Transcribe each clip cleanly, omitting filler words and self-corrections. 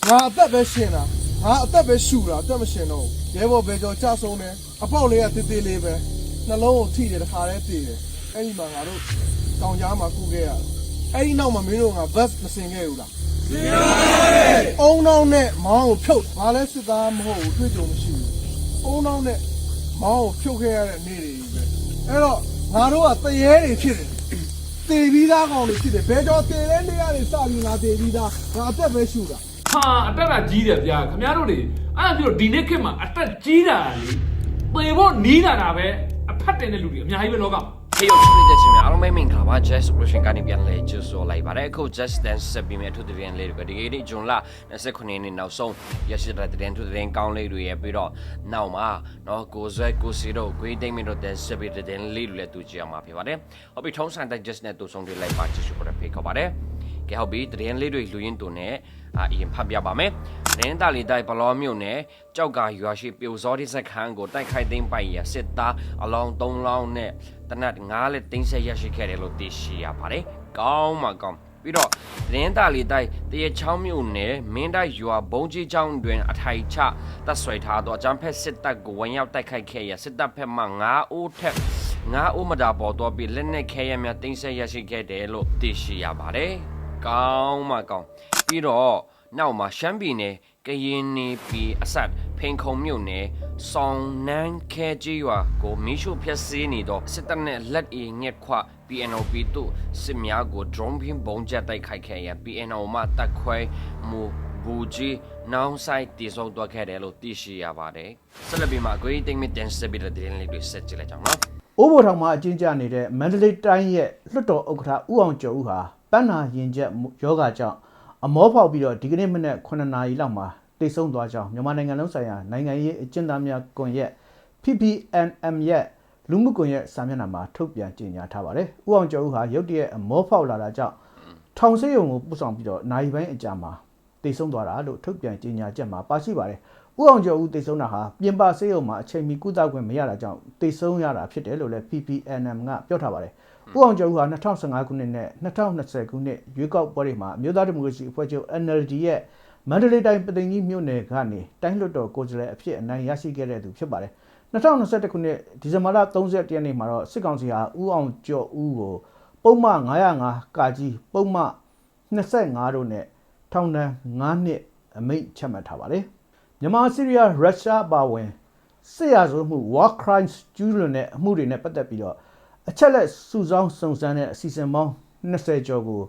ငါအသက်ပဲရှင်တာငါအသက်ပဲရှူတာအသက်မရှင်တော့ရဲဘော်ဘယ်ကျော်ကြဆုံးတယ်အပေါက်လေးကတေးသေးလေးပဲနှလုံးကိုထိတယ်တခါတည်းတည်တယ်အဲ့ဒီမှာငါတို့တောင်ကြားမှာကူခဲ့ရတယ်အဲ့ဒီနောက်မှာမင်းတို့ငါဘတ်မစင်ခဲ့ဘူးလားစင်ပါတယ်အုံနောက်နဲ့မောင်းကိုဖြုတ်ငါလည်းစစ်သားမဟုတ်ဘူးတွေ့ကြုံမရှိဘူးအုံနောက်နဲ့မောင်းကိုဖြုတ်ခဲ့ရတဲ့နေ့တွေပဲအဲ့တော့ငါတို့ကတရေတွေဖြစ်တယ်တေပြီးသားကောင်တွေဖြစ်တယ်ဘယ်တော့တေတဲ့နေ့ကနေစပြီးငါတေပြီးသားငါအသက်ပဲရှူတာဟာအတက်ကကြီးတယ်ဗျာခင်ဗျားတို့တွေအဲ့ဒါပြောဒီနေ့ခေတ်မှာအတက်ကြီးတာလေပေဖို့နီးလာတာပဲအဖတ်တင်တဲ့လူတွေအများကြီးပဲလောကမှာဟေးချစ်တဲ့ချင်းများအားလုံးပဲမင်္ဂလာပါ Just Solution ကနေပြန်လဲကျဆိုလိုက်ပါတယ်အခု Just Dance ဆက်ပြီးမြတ်ထုတဲ့ရင်လေးတွေဒီနေ့ဂျွန်လ29ရက်နေ့နောက်ဆုံးရရှိတဲ့တဲ့ထုတဲ့ရင်ကောင်းလေးတွေရဲ့ပြီးတော့နောက်မှာနော်ကိုဇွဲကိုစီတို့ဂွေးတိတ်မင်တို့တဲ့ဆက်ပြီးတဲ့လေးတွေလည်းတူကြရမှာဖြစ်ပါတယ်ဟုတ်ပြီထုံးစံတဲ့ Just နဲ့တူဆုံးတွေလိုက်ပါချစ်ရှုဖို့ဖိတ်ခေါ်ပါတယ်ကဲဟုတ်ပြီတဲ့ရင်လေးတွေလူရင်းတူနဲ့အရင်ဖတ်ပြပါမယ်။ရင်းသားလေးတိုက်ဘလောမြို့နယ်ကြောက်ကရွာရှိပြိုစောတိစခန်းကိုတိုက်ခိုက်သိမ်းပိုက်ရစစ်သားအလောင်း3လောင်းနဲ့တနတ်9လက်သိမ်းဆက်ရရှိခဲ့တယ်လို့သိရှိရပါတယ်။ကောင်းမှကောင်းပြီးတော့ရင်းသားလေးတိုက်တရချောင်းမြို့နယ်မင်းတိုက်ရွာဘုံကြီးချောင်းတွင်အထိုင်ချတပ်ဆွဲထားသောအကြမ်းဖက်စစ်တပ်ကိုဝင်ရောက်တိုက်ခိုက်ခဲ့ရစစ်တပ်ဖက်မှ9ဦးထက်9ဦးမတာပေါ်တော့ပြီးလက်နက်ခဲယမ်းများသိမ်းဆက်ရရှိခဲ့တယ်လို့သိရှိရပါတယ်။ကောင်းမှကောင်းပြီးတော့နောက်မှာရှမ်းပြည်နယ်ကရင်နီပြည်အစပ်ဖိန်ခုံမြို့နယ်ဆောင်းနန်းခဲကြီးရွာကိုမီးရှို့ဖျက်ဆီးနေတော့စစ်တပ်နဲ့လက်အီငှက်ခွ PNOP တို့စစ်များကို drone ဖြင့်ပုံကျတိုက်ခိုက်ခဲ့ရ PNO မှတပ်ခွဲမှုဘူကြီးနောင်ဆိုင်တည်ဆုံတော့ခဲ့တယ်လို့သိရှိရပါတယ်ဆက်လက်ပြီးမှအကွေးတိတ်မတင်ဆက်ပြီးတဲ့တင်လေးတွေဆက်ကြည့်လိုက်ကြအောင်နော်အိုးဘိုထောင်မှာအကျဉ်းချနေတဲ့မန္တလေးတိုင်းရဲ့လွှတ်တော်ဥက္ကဋ္ဌဦးအောင်ကျော်ဦးဟာပန်းနာရင်ကျက်ယောဂကြောင့်အမောဖောက်ပြီးတော့ဒီကနေ့မနေ့9နာရီလောက်မှာတိတ်ဆုံးသွားကြောင်းမြန်မာနိုင်ငံလုံးဆိုင်ရာနိုင်ငံရေးအကျဉ်းသားများကွန်ရက် PPNM ရဲ့လူမှုကွန်ရက်စာမျက်နှာမှာထုတ်ပြန်ကြေညာထားပါတယ်။ဦးအောင်ကျော်ဦးဟာရုတ်တရက်အမောဖောက်လာတာကြောင့်ထောင်ဆေးရုံကိုပို့ဆောင်ပြီးတော့နိုင်ပိုင်းအကြာမှာတိတ်ဆုံးသွားတာလို့ထုတ်ပြန်ကြေညာချက်မှာပါရှိပါတယ်။ဦးအောင်ကျော်ဦးတိတ်ဆုံးတာဟာပြင်ပဆေးရုံမှာအချိန်မီကုသခွင့်မရတာကြောင့်တိတ်ဆုံးရတာဖြစ်တယ်လို့လည်း PPNM ကပြောထားပါတယ်။ဦးအောင်ကျော်ဦးဟာ2015ခုနှစ်နဲ့2020ခုနှစ်ရွေးကောက်ပွဲတွေမှာအမျိုးသားဒီမိုကရေစီအဖွဲ့ချုပ် NLD ရဲ့မန္တလေးတိုင်းပသိမ်ကြီးမြို့နယ်ကနေတိုင်းလွှတ်တော်ကိုယ်စားလှယ်အဖြစ်အနိုင်ရရှိခဲ့တဲ့သူဖြစ်ပါတယ်။2021ခုနှစ်ဒီဇင်ဘာလ30ရက်နေ့မှာတော့စစ်ကောင်စီဟာဦးအောင်ကျော်ဦးကိုပုံမှန်905ကာကြီးပုံမှန်25တို့နဲ့ထောင်ဒဏ်9နှစ်အမိန့်ချမှတ်ထားပါတယ်။မြန်မာဆီးရီးယားရုရှားပါဝင်စစ်ရာဇဝတ်မှု war crimes ကျူးလွန်တဲ့အမှုတွေနဲ့ပတ်သက်ပြီးတော့အချက်လက်စုဆောင်းစုံစမ်းတဲ့အစီအစဉ်ပေါင်း20ကျော်ကို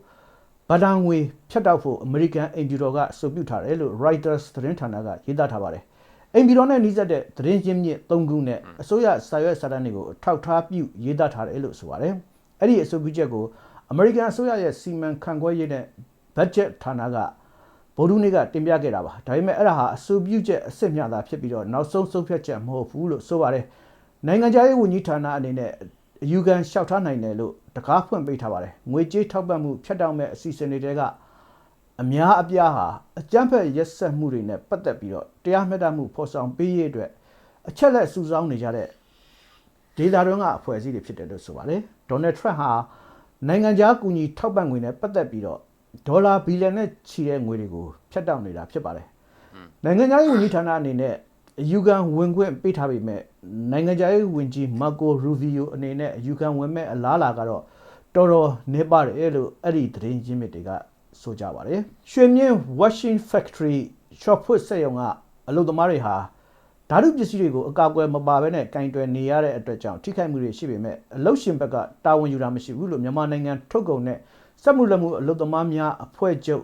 ဗဒံငွေဖြတ်တောက်ဖို့အမေရိကန်အိမ်ဖြူတော်ကအဆိုပြုထားတယ်လို့ Reuters သတင်းဌာနကရေးသားထားပါတယ်။အိမ်ဖြူတော်နဲ့နှိစက်တဲ့သတင်းရင်းမြစ်3ခုနဲ့အစိုးရစာရွက်စာတမ်းတွေကိုထောက်ထားပြုရေးသားထားတယ်လို့ဆိုပါတယ်။အဲ့ဒီအဆိုပြုချက်ကိုအမေရိကန်အစိုးရရဲ့စီမံခန့်ခွဲရေးနဲ့ဘတ်ဂျက်ဌာနကဗိုလ်မှူးနေ့ကတင်ပြခဲ့တာပါဒါပေမဲ့အဲ့ဒါဟာအဆိုပြုချက်အစစ်မျှတာဖြစ်ပြီးတော့နောက်ဆုံးဆုံးဖြတ်ချက်မဟုတ်ဘူးလို့ဆိုပါတယ်နိုင်ငံခြားရေးဝန်ကြီးဌာနအနေနဲ့အယူခံလျှောက်ထားနိုင်တယ်လို့တကားဖွင့်ပေးထားပါတယ်ငွေကြေးထောက်ပံ့မှုဖြတ်တောက်မဲ့အစီအစဉ်တွေကအများအပြားဟာအကြမ်းဖက်ရက်စက်မှုတွေနဲ့ပတ်သက်ပြီးတော့တရားမျှတမှုဖော်ဆောင်ပေးရေးအတွက်အချက်လက်စုဆောင်းနေကြတဲ့ဒေတာတွင်းကအဖွဲ့အစည်းတွေဖြစ်တယ်လို့ဆိုပါတယ်ဒေါ်နယ်ထရန့်ဟာနိုင်ငံခြားကူညီထောက်ပံ့ငွေနဲ့ပတ်သက်ပြီးတော့ဒေါ်လာဘီလီယံနဲ့ချီတဲ့ငွေတွေကိုဖြတ်တောက်နေတာဖြစ်ပါတယ်နိုင်ငံခြားရေးဝန်ကြီးဌာနအနေနဲ့အယူခံဝင်ခွင့်ပေးထားပေမဲ့နိုင်ငံခြားရေးဝန်ကြီးမာကိုရူဗီယိုအနေနဲ့အယူခံဝင်မဲ့အလားအလာကတော့တော်တော်နေပါတယ်လို့အဲ့ဒီသတင်းရင်းမြစ်တွေကဆိုကြပါတယ်ရွှေမြင့် Washing Factory shop ဖွင့်စက်ရုံကအလုပ်သမားတွေဟာဓာတုပစ္စည်းတွေကိုအကာအကွယ်မပါဘဲနဲ့ကင်တွယ်နေရတဲ့အတွက်ကြောင့်ထိခိုက်မှုတွေရှိပေမဲ့အလုပ်ရှင်ဘက်ကတာဝန်ယူတာမရှိဘူးလို့မြန်မာနိုင်ငံထုတ်ကုန်နဲ့စက်မှုလက်မှုအလုပ်သမားများအဖွဲ့ချုပ်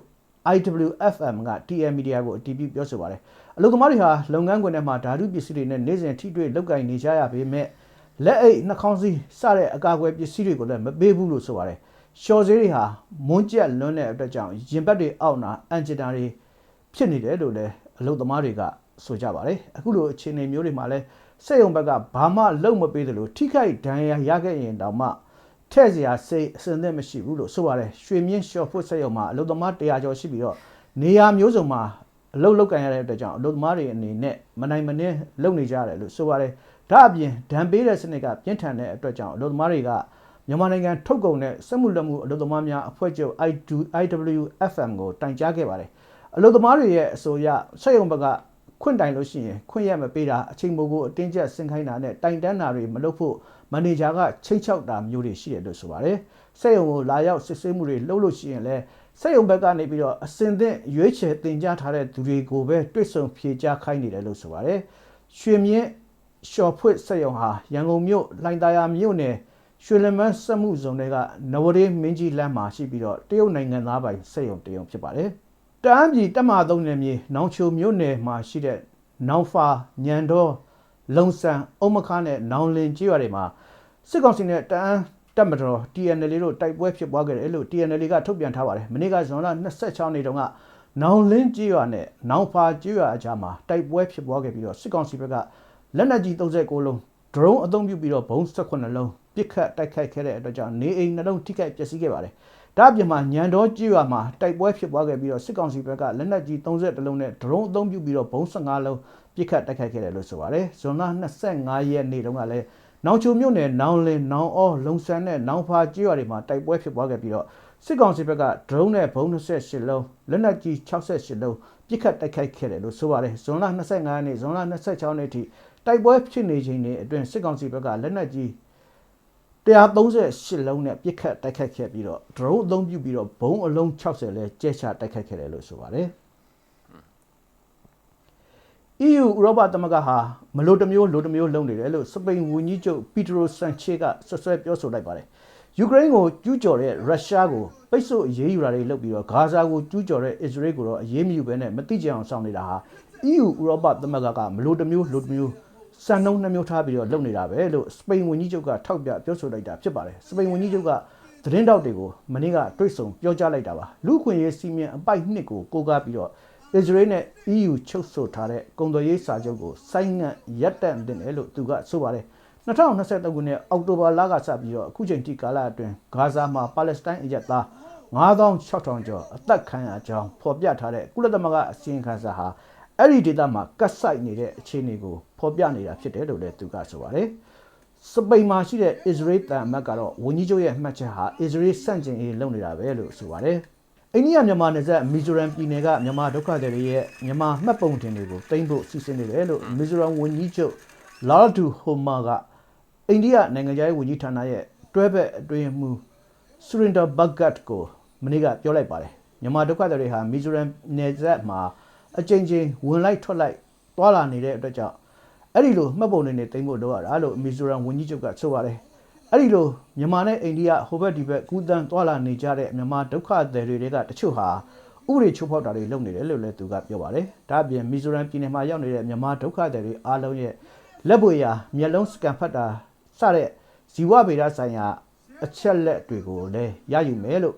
IWFM က TM Media ကိုအတည်ပြုပြောဆိုပါတယ်အလုပ်သမားတွေဟာလုပ်ငန်းခွင်ထဲမှာဓာတုပစ္စည်းတွေနဲ့နေ့စဉ်ထိတွေ့လုပ်ကိုင်နေကြရပေမဲ့လက်အိတ်နှာခေါင်းစည်းစတဲ့အကာအကွယ်ပစ္စည်းတွေကိုလည်းမပေးဘူးလို့ဆိုပါတယ်ရှော်ဈေးတွေဟာမွန်းကျက်လွန်းတဲ့အတွက်ကြောင့်ရင်ဘတ်တွေအောက်နာအန်ဂျီတာတွေဖြစ်နေတယ်လို့လည်းအလုပ်သမားတွေကဆိုကြပါတယ်အခုလိုအခြေအနေမျိုးတွေမှာလည်းစက်ရုံဘက်ကဘာမှလုပ်မပေးသလိုထိခိုက်ဒဏ်ရာရခဲ့ရင်တောင်မှထဲ့စရာစိတ်အစင်သက်မရှိဘူးလို့ဆိုပါတယ်ရွှေမြင့်ရှော့ဖွတ်စက်ရုံမှာအလုပ်သမား100ကျော်ရှိပြီးတော့နေရာမျိုးစုံမှာအလုပ်လုပ်ကန်ရတဲ့အတွက်ကြောင့်အလုပ်သမားတွေအနေနဲ့မနိုင်မနှင်းလုပ်နေကြရတယ်လို့ဆိုပါတယ်ဒါအပြင်ဒဏ်ပေးတဲ့စနစ်ကပြင်းထန်တဲ့အတွက်ကြောင့်အလုပ်သမားတွေကမြန်မာနိုင်ငံထုတ်ကုန်တဲ့စက်မှုလက်မှုအလုပ်သမားများအဖွဲ့ချုပ် IWFM ကိုတိုင်ကြားခဲ့ပါတယ် အလုပ်သမားတွေရဲ့အဆိုအရစက်ရုံဘက်ကခွင့်တိုင်လို့ရှိရင်ခွင့်ရမပေးတာအချိန်မိုးကိုအတင်းကျပ်ဆင်ခိုင်းတာနဲ့တိုင်တန်းတာတွေမလုပ်ဖို့မန်နေဂျာကချိတ်ချောက်တာမျိုးတွေရှိတယ်လို့ဆိုပါတယ်စက်ရုံကိုလာရောက်စစ်ဆေးမှုတွေလုပ်လို့ရှိရင်လည်းစက်ရုံဘက်ကနေပြီးတော့အစင်သင့်ရွေးချယ်တင်ကြားထားတဲ့သူတွေကိုပဲတွေ့ဆုံဖြေကြားခိုင်းနေတယ်လို့ဆိုပါတယ်ရွှေမြင့်ရှော်ဖွတ်စက်ရုံဟာရန်ကုန်မြို့လှိုင်သာယာမြို့နယ်ရွှေလမန်းစက်မှုဇုံတွေကနဝရေးမင်းကြီးလမ်းမှာရှိပြီးတော့တရုတ်နိုင်ငံသားပိုင်စက်ရုံတရုံဖြစ်ပါတယ်တန်းပြည်တက်မာသုံးနယ်မြေနောင်ချိုမြို့နယ်မှာရှိတဲ့နောင်ဖာညံတော်လုံဆန်အုံမခါနဲ့နောင်လင်ကျေးရွာတွေမှာစစ်ကောင်စီနဲ့တန်းတက်မတော် TNL တို့တိုက်ပွဲဖြစ်ပွားခဲ့တယ်လို့ TNL ကထုတ်ပြန်ထားပါတယ်မနေ့ကဇွန်လ26နေ့တုန်းကနောင်လင်းကျေးရွာနဲ့နောင်ဖာကျေးရွာအကြားမှာတိုက်ပွဲဖြစ်ပွားခဲ့ပြီးတော့စစ်ကောင်စီဘက်ကလက်နက်ကြီး39လုံးဒရုန်းအသုံးပြုပြီးတော့ဘုံ18လုံးပစ်ခတ်တိုက်ခိုက်ခဲ့တဲ့အတွက်ကြောင့်နေအိမ်နှလုံးထိခိုက်ပျက်စီးခဲ့ပါတယ်ဒါအပြင်မှာညံတော်ကျေးရွာမှာတိုက်ပွဲဖြစ်ပွားခဲ့ပြီးတော့စစ်ကောင်စီဘက်ကလက်နက်ကြီး31လုံးနဲ့ဒရုန်းအသုံးပြုပြီးတော့ဘုံ15လုံးပစ်ခတ်တိုက်ခိုက်ခဲ့တယ်လို့ဆိုပါတယ်ဇွန်လ25ရက်နေ့တုန်းကလည်းနောင်ချိုမြို့နယ်နောင်လင်နောင်အောလုံဆန်နဲ့နောင်ဖာကျေးရွာတွေမှာတိုက်ပွဲဖြစ်ပွားခဲ့ပြီးတော့စစ်ကောင်စီဘက်ကဒရုန်းနဲ့ဘုံ28လုံးလက်နက်ကြီး68လုံးပစ်ခတ်တိုက်ခိုက်ခဲ့တယ်လို့ဆိုပါတယ်ဇွန်လ25ရက်နေ့ဇွန်လ26ရက်နေ့ထိတိုက်ပွဲဖြစ်နေချိန်တွေအတွင်းစစ်ကောင်စီဘက်ကလက်နက်ကြီး138လုံးနဲ့ပစ်ခတ်တိုက်ခိုက်ခဲ့ပြီးတော့ဒရုန်းအသုံးပြုပြီးတော့ဘုံအလုံး60လဲကျဲချတိုက်ခိုက်ခဲ့တယ်လို့ဆိုပါတယ်EU ဥရောပသမဂ္ဂဟာမလိုတမျိုးလိုတမျိုးလုပ်နေတယ်လို့စပိန်ဝန်ကြီးချုပ်ပီတရိုဆန်ချေကဆွဆွဲပြောဆိုလိုက်ပါတယ်။ယူကရိန်းကိုကျူးကျော်တဲ့ရုရှားကိုပိတ်ဆို့အရေးယူတာတွေလုပ်ပြီးတော့ဂါဇာကိုကျူးကျော်တဲ့အစ္စရေးကိုတော့အရေးမယူဘဲနဲ့မတိကျအောင်ဆောင်နေတာဟာ EU ဥရောပသမဂ္ဂကမလိုတမျိုးလိုတမျိုးစံနှုန်းနှမျိုးထားပြီးတော့လုပ်နေတာပဲလို့စပိန်ဝန်ကြီးချုပ်ကထောက်ပြပြောဆိုလိုက်တာဖြစ်ပါတယ်။စပိန်ဝန်ကြီးချုပ်ကသတင်းတောက်တွေကိုမနေ့ကတွေ့ဆုံပြောကြားလိုက်တာပါ။လူခွင့်ရေးစီမံအပိုက်နှစ်ကိုကိုးကားပြီးတော့အစ္စရေးနဲ့ EU ချုပ်ဆိုထားတဲ့ကုန်သွယ်ရေးစာချုပ်ကိုဆိုင်းငံ့ရပ်တန့်တင်တယ်လို့သူကဆိုပါတယ်2023ခုနှစ်အောက်တိုဘာလကစပြီးတော့အခုချိန်ထိကာလအတွင်းဂါဇာမှာပါလက်စတိုင်းအရက်သား9600ကျော်အသက်ခံရကြောင်းဖော်ပြထားတဲ့ကုလသမဂ္ဂအစည်းအဝေးစာဟာအဲ့ဒီဒေသမှာကတ်ဆိုင်နေတဲ့အခြေအနေကိုဖော်ပြနေတာဖြစ်တယ်လို့လည်းသူကဆိုပါတယ်စပိန်မှာရှိတဲ့အစ္စရေးတန်မတ်ကတော့ဝန်ကြီးချုပ်ရဲ့မှတ်ချက်ဟာအစ္စရေးစန့်ကျင်ရေးလုပ်နေတာပဲလို့ဆိုပါတယ်အိန္ဒိယမြန်မာနယ်စပ်မီဇိုရမ်ပြည်နယ်ကမြန်မာဒုက္ခသည်တွေရဲ့မြန်မာမှတ်ပုံတင်တွေကိုတင်ဖို့စီစဉ်နေတယ်လို့မီဇိုရမ်ဝန်ကြီးချုပ်လာဒူဟိုမာကအိန္ဒိယနိုင်ငံခြားရေးဝန်ကြီးဌာနရဲ့တွဲဘက်အတွင်းမှူးစရင်ဒါဘဂတ်ကိုမနေ့ကပြောလိုက်ပါတယ်မြန်မာဒုက္ခသည်တွေဟာမီဇိုရမ်နယ်စပ်မှာအကြိမ်ကြိမ်ဝင်လိုက်ထွက်လိုက်တွာလာနေတဲ့အတွက်ကြောင့်အဲ့ဒီလိုမှတ်ပုံတင်တွေတင်ဖို့လိုရတာလို့မီဇိုရမ်ဝန်ကြီးချုပ်ကဆိုပါတယ်အဲ့ဒီလိုမြန်မာနဲ့အိန္ဒိယဟိုဘက်ဒီဘက်ကူးတန်းသွားလာနေကြတဲ့မြန်မာဒုက္ခသည်တွေကတချို့ဟာဥပဒေချိုးဖောက်တာတွေလုပ်နေတယ်လို့လည်းသူကပြောပါတယ်။ဒါ့အပြင်မီဇိုရမ်ပြည်နယ်မှာရောက်နေတဲ့မြန်မာဒုက္ခသည်တွေအားလုံးရဲ့လက်ပွေရာမျက်လုံးစကန်ဖတ်တာစတဲ့ဇီဝဗေဒဆိုင်ရာအချက်လက်တွေကိုလည်းရယူမယ်လို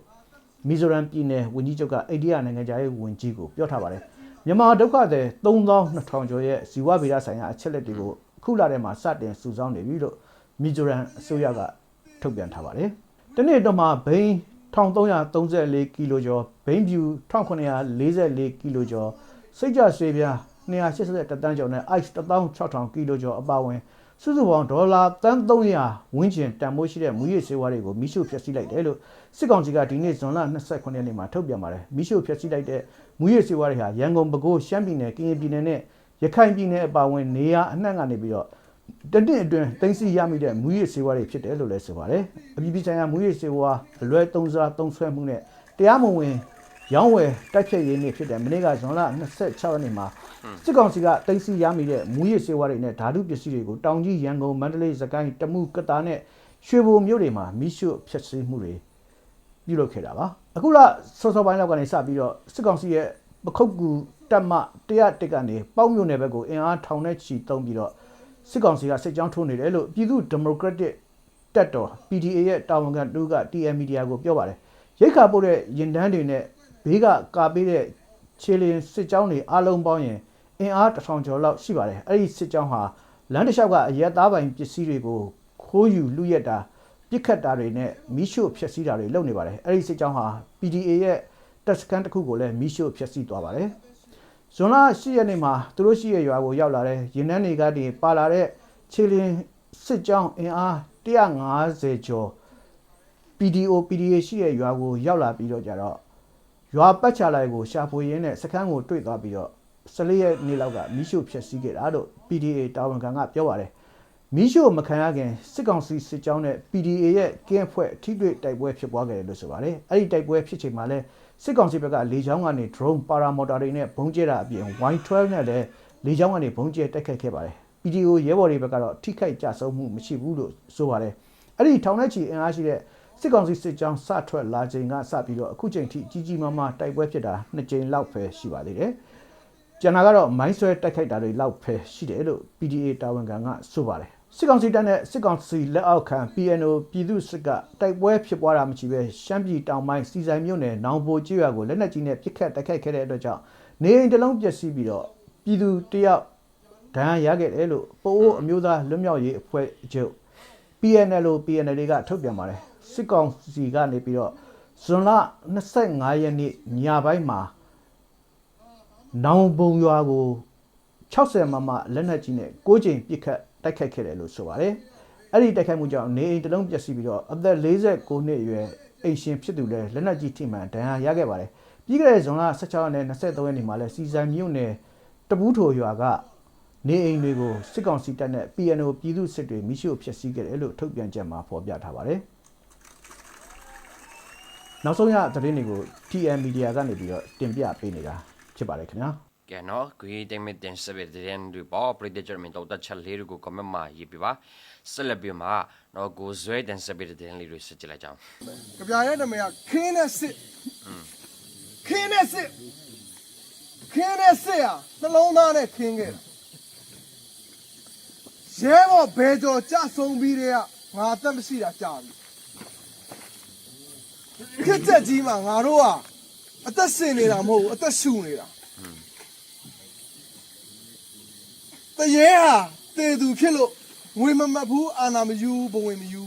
့မီဇိုရမ်ပြည်နယ်ဝန်ကြီးချုပ်ကအိန္ဒိယနိုင်ငံသားရေးဝန်ကြီးကိုပြောထားပါတယ်။မြန်မာဒုက္ခသည်3200ကျော်ရဲ့ဇီဝဗေဒဆိုင်ရာအချက်လက်တွေကိုအခုလာထဲမှာစတင်စုဆောင်းနေပြီလို့မီဇိုရမ်အစိုးရကထုတ်ပြန်ထားပါတယ်။တနေ့တော့မှဘိန်း1334ကီလိုကျော်ဘိန်းဖြူ1944ကီလိုကျော်စိတ်ကြဆွေးပြား281တန်းကျော်နဲ့ ice 16000ကီလိုကျော်အပါအဝင်စုစုပေါင်းဒေါ်လာတန်း300ဝန်းကျင်တန်ဖိုးရှိတဲ့မူရည်ဆေးဝါးတွေကိုမိရှုဖျက်ဆီးလိုက်တယ်လို့စစ်ကောင်စီကဒီနေ့ဇွန်လ29ရက်နေ့မှာထုတ်ပြန်ပါတယ်။မိရှုဖျက်ဆီးလိုက်တဲ့မူရည်ဆေးဝါးတွေဟာရန်ကုန်ပဲခူးရှမ်းပြည်နယ်ကရင်ပြည်နယ်နဲ့ရခိုင်ပြည်နယ်အပါအဝင်နေရာအနှံ့ကနေပြီးတော့တနစ်အတွင်းတင်စီရမိတဲ့မူရည်ဆေးဝါးတွေဖြစ်တယ်လို့လည်းဆိုပါတယ်။အပြည်ပြည်ဆိုင်ရာမူရည်ဆေးဝါးအလွဲသုံးစားသုံးဆွဲမှုနဲ့တရားမဝင်ရောင်းဝယ်တိုက်ဖြတ်ရေးနေ့ဖြစ်တဲ့မနေ့ကဇွန်လ26ရက်နေ့မှာစစ်ကောင်စီကတင်စီရမိတဲ့မူရည်ဆေးဝါးတွေနဲ့ဓာတုပစ္စည်းတွေကိုတောင်ကြီးရန်ကုန်မန္တလေးစကိုင်းတမူကတာနဲ့ရွှေဘိုမြို့တွေမှာမိရှုဖျက်ဆီးမှုတွေပြုလုပ်ခဲ့တာပါ။အခုလစောစောပိုင်းလောက်ကနေစပြီးတော့စစ်ကောင်စီရဲ့ပခုတ်ကူတပ်မ101ကနေပေါက်မြို့နယ်ဘက်ကိုအင်အားထောင်နဲ့ချီတုံးပြီးတော့စစ်ကောင်စီကစစ်ကြောင်းထိုးနေတယ်လို့ပြည်သူ့ဒီမိုကရက်တစ်တပ်တော် PDA ရဲ့တာဝန်ခံတူက TM Media ကိုပြောပါတယ်။ရိတ်ခါပို့တဲ့ရင်တန်းတွေနဲ့ဘေးကကာပေးတဲ့ခြေလျင်စစ်ကြောင်းတွေအလုံးပေါင်းရင်အင်အား1000ကျော်လောက်ရှိပါတယ်။အဲ့ဒီစစ်ကြောင်းဟာလမ်းတစ်လျှောက်ကအရက်သားပိုင်ပစ္စည်းတွေကိုခိုးယူလူရက်တာပြစ်ခတ်တာတွေနဲ့မီးရှို့ဖျက်ဆီးတာတွေလုပ်နေပါတယ်။အဲ့ဒီစစ်ကြောင်းဟာ PDA ရဲ့တပ်စခန်းတစ်ခုကိုလည်းမီးရှို့ဖျက်ဆီးသွားပါတယ်။ဇွန်လ10ရက်နေ့မှာသူတို့ရှိရဲ့ရွာကိုရောက်လာတဲ့ရင်နှန်းတွေကတည်းပါလာတဲ့ခြေလျင်စစ်ကြောင်းအင်အား150ကျော် PDA ရှိရဲ့ရွာကိုရောက်လာပြီးတော့ကြတော့ ရွာပတ်ချလိုက်ကိုရှာဖွေရင်းနဲ့စခန်းကိုတွေ့သွားပြီးတော့14ရက်နေ့လောက်ကမီးရှို့ဖျက်ဆီးခဲ့တာလို့ PDA တာဝန်ခံကပြောပါတယ်မီးရှို့မခံရခင်စစ်ကောင်စီစစ်ကြောင်းနဲ့ PDA ရဲ့ကင်းအဖွဲ့ထိတွေ့တိုက်ပွဲဖြစ်ပွားခဲ့တယ်လို့ဆိုပါတယ်အဲ့ဒီတိုက်ပွဲဖြစ်ချိန်မှာလဲစစ်ကောင်စီဘက်ကလေကြောင်းကနေ drone paramotor တွေနဲ့ဘုံကျဲတာအပြင် Y12 နဲ့လည်းလေကြောင်းကနေဘုံကျဲတိုက်ခိုက်ခဲ့ပါတယ် PDO ရဲဘော်တွေဘက်ကတော့ထိခိုက်ကြဆုံးမှုမရှိဘူးလို့ဆိုပါတယ်အဲ့ဒီထောင်ထဲချီအင်အားရှိတဲ့စစ်ကောင်စီစစ်ကြောင်းစထွက်လာချိန်ကစပြီးတော့အခုချိန်ထိကြီးကြီးမားမားတိုက်ပွဲဖြစ်တာ2ကြိမ်လောက်ပဲရှိပါသေးတယ်ကျန်တာကတော့မိုင်းဆွဲတိုက်ခိုက်တာတွေလောက်ပဲရှိတယ်လို့ PDA တာဝန်ခံကဆိုပါတယ်စစ်ကောင်စီတပ်နဲ့စစ်ကောင်စီလက်အောက်ခံ PNO ပြည်သူစစ်ကတိုက်ပွဲဖြစ်ပွားတာမရှိပဲရှမ်းပြည်တောင်ပိုင်းစီဆိုင်မြို့နယ်နောင်ပိုကျွော်ကိုလက်နက်ကြီးနဲ့ပစ်ခတ်တိုက်ခိုက်ခဲ့တဲ့အတွက်ကြောင့်နေအိမ်တစ်လုံးပျက်စီးပြီးတော့ပြည်သူတယောက်ဒဏ်ရာရခဲ့တယ်လို့ပိုအိုးအမျိုးသားလွတ်မြောက်ရေးအဖွဲ့ချုပ် PNL ကထုတ်ပြန်ပါတယ်စစ်ကောင်စီကနေပြီးတော့ဇွန်လ25ရက်နေ့ညပိုင်းမှာနောင်ပုံရွာကို60မမလက်နက်ကြီးနဲ့6ကြိမ်ပစ်ခတ်တိုက်ခိုက်ခဲ့တယ်လို့ဆိုပါတယ်အဲ့ဒီတိုက်ခိုက်မှုကြောင့်နေအိမ်တစ်လုံးပျက်စီးပြီးတော့အသက်49နှစ်အရွယ်အိမ်ရှင်ဖြစ်သူလည်းလက်နက်ကြီးထိမှန်ဒဏ်ရာရခဲ့ပါတယ်ပြီးခဲ့တဲ့ဇွန်လ16ရက်နဲ့23ရက်နေ့မှာလည်းစီဆိုင်မြို့နယ်တပူးထိုရွာကနေအိမ်တွေကိုစစ်ကောင်စီတပ်နဲ့ PNO ပြည်သူစစ်တွေမိရှို့ဖျက်ဆီးခဲ့တယ်လို့ထုတ်ပြန်ချက်မှာဖော်ပြထားပါတယ်နောက်ဆုံးရသတင်းတွေကို TN Media ကနေပြီးတော့တင်ပြပေးနေတာဖြစ်ပါတယ်ခင်ဗျာကဲနော်ဂွေးတိမ်မတင်စပစ်တဲ့န်ဒီပေါ်ပရိဒေဂျာမင်တော့တချက်လေးကိုကမမရေးပြပါဆက်လက်ပြီးမှနော်ကိုဇွဲတင်စပစ်တဲ့န်လေးတွေစစ်ကြလိုက်ကြအောင်ကြပြရဲ့နာမည်ကခင်းနဲ့စစ်ခင်းနဲ့စစ်ဟာနှလုံးသားနဲ့ခင်းခဲ့ရဲဘော်ဘယ်ကျော်ကြဆုံးပြီးတဲ့ကငါအသက်မရှိတာကြာပြီခက်ချက်ကြီးမှာငါတို့ကအသက်ရှင်နေတာမဟုတ်ဘူးအသက်ရှူနေတာတရေဟာတေသူဖြစ်လို့ငွေမမတ်ဘူးအာနာမယူဘဝင်မယူ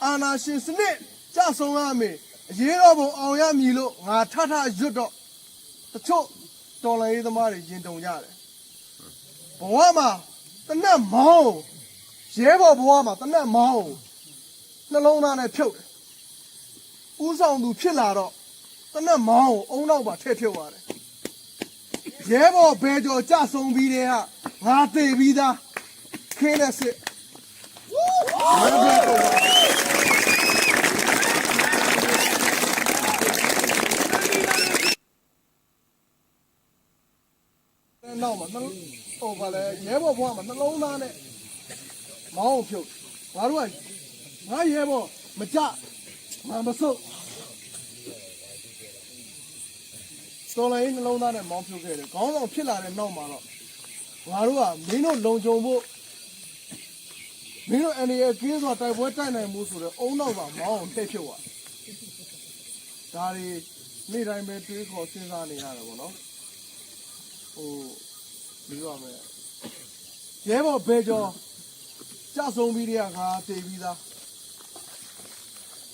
အာနာရှင်စနစ်ကြဆုံးရမယ်အရေးတော်ပုံအောင်ရမည်လို့ငါထထရွတ်တော့တချို့တော်လိုင်းရေးသမားတွေရင်တုံကြတယ်ဘဝမှာတနက်မောင်းရဲဘော်ဘဝမှာတနက်မောင်းနှလုံးသားနဲ့ဖြုတ်တယ်ဦးဆောင်သူဖြစ်လာတော့တနက်မောင်းအုံနောက်ပါထည့်ထုတ်ရတယ်ရဲဘော်ဘယ်ကျော်ကြဆုံးပြီးတဲ့ကငါသေပြီးသားခင်းတဲ့စစ်နောက်မှာဟိုဘာလဲရဲဘော်ဘွားမှာနှလုံးသားနဲ့မောင်းဖြုတ်ငါတို့ကငါရဲဘော်မကြမဆုပ်တော်လိုင်းနှလုံးသားနဲ့မောင်းဖြုတ်ခဲ့တယ်ခေါင်းဆောင်ဖြစ်လာတဲ့နောက်မှာတော့ငါတို့ကမင်းတို့လုံခြုံဖို့မင်းတို့အနေနဲ့ကင်းစွာတိုက်ပွဲတိုက်နိုင်မှုဆိုတော့အုံနောက်ပါမောင်းအောင်ထည့်ဖြုတ်သွားဒါတွေနေ့တိုင်းပဲတွေးခေါ်စဉ်းစားနေရတယ်ပေါ့နော်ဟိုပြီးတော့မယ်ရဲဘော်ဘယ်ကျော်ကြဆုံးပြီးတဲ့ကငါတေးပြီးသား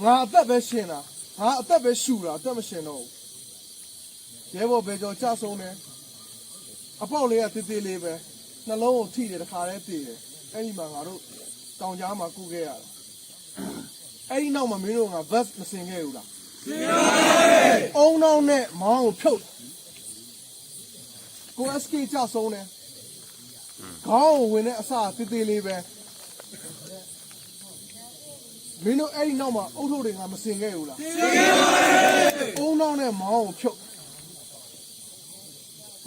ငါအသက်ပဲရှင်တာငါအသက်ပဲရှူတာအသက်မရှင်တော့ဘူးရဲဘော်ဘယ်ကျော်ကြဆုံးတယ်အပေါက်လေးကတေးသေးလေးပဲနှလုံးကိုထိတယ်တခါတည်းတေးတယ်အဲ့ဒီမှာငါတို့တောင်ကြားမှာကုခဲ့ရတာအဲ့ဒီနောက်မှာမင်းတို့ကဘတ်မစင်ခဲ့ဘူးလားစင်ပါတယ်အုံနောက်နဲ့မောင်းကိုဖြုတ်ကို SK ကြဆုံးတယ်ခေါင်းကိုဝင်တဲ့အစတေးသေးလေးပဲမင်းတို့အဲ့ဒီနောက်မှာအုတ်ထုတ်တွေကမစင်ခဲ့ဘူးလားစင်ခဲ့ပါတယ်အုံနောက်နဲ့မောင်းကိုဖြုတ်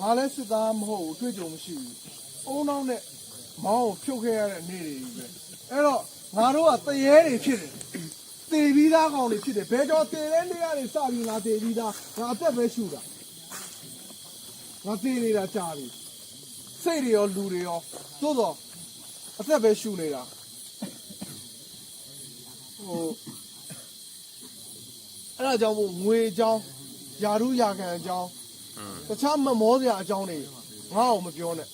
ငါလည်းစစ်သားမဟုတ်ဘူးတွေ့ကြုံမရှိဘူးအုံနောက်နဲ့မောင်းကိုဖြုတ်ခဲ့ရတဲ့နေ့တွေပဲအဲ့တော့ငါတို့ကတရေတွေဖြစ်တယ်တေပြီးသားကောင်တွေဖြစ်တယ်ဘယ်တော့တေတဲ့နေ့ကနေစပြီးငါတေပြီးသားငါအသက်ပဲရှူတာငါတေနေတာကြာပြီစိတ်တွေရောလူတွေရောသို့တော့အသက်ပဲရှူနေတာဟိုအဲ့ဒါကြောင့်မို့ငွေအကြောင်းယာရုယာခံအကြောင်းတခြားမမောစရာအကြောင်းတွေငါ့ကိုမပြောနဲ့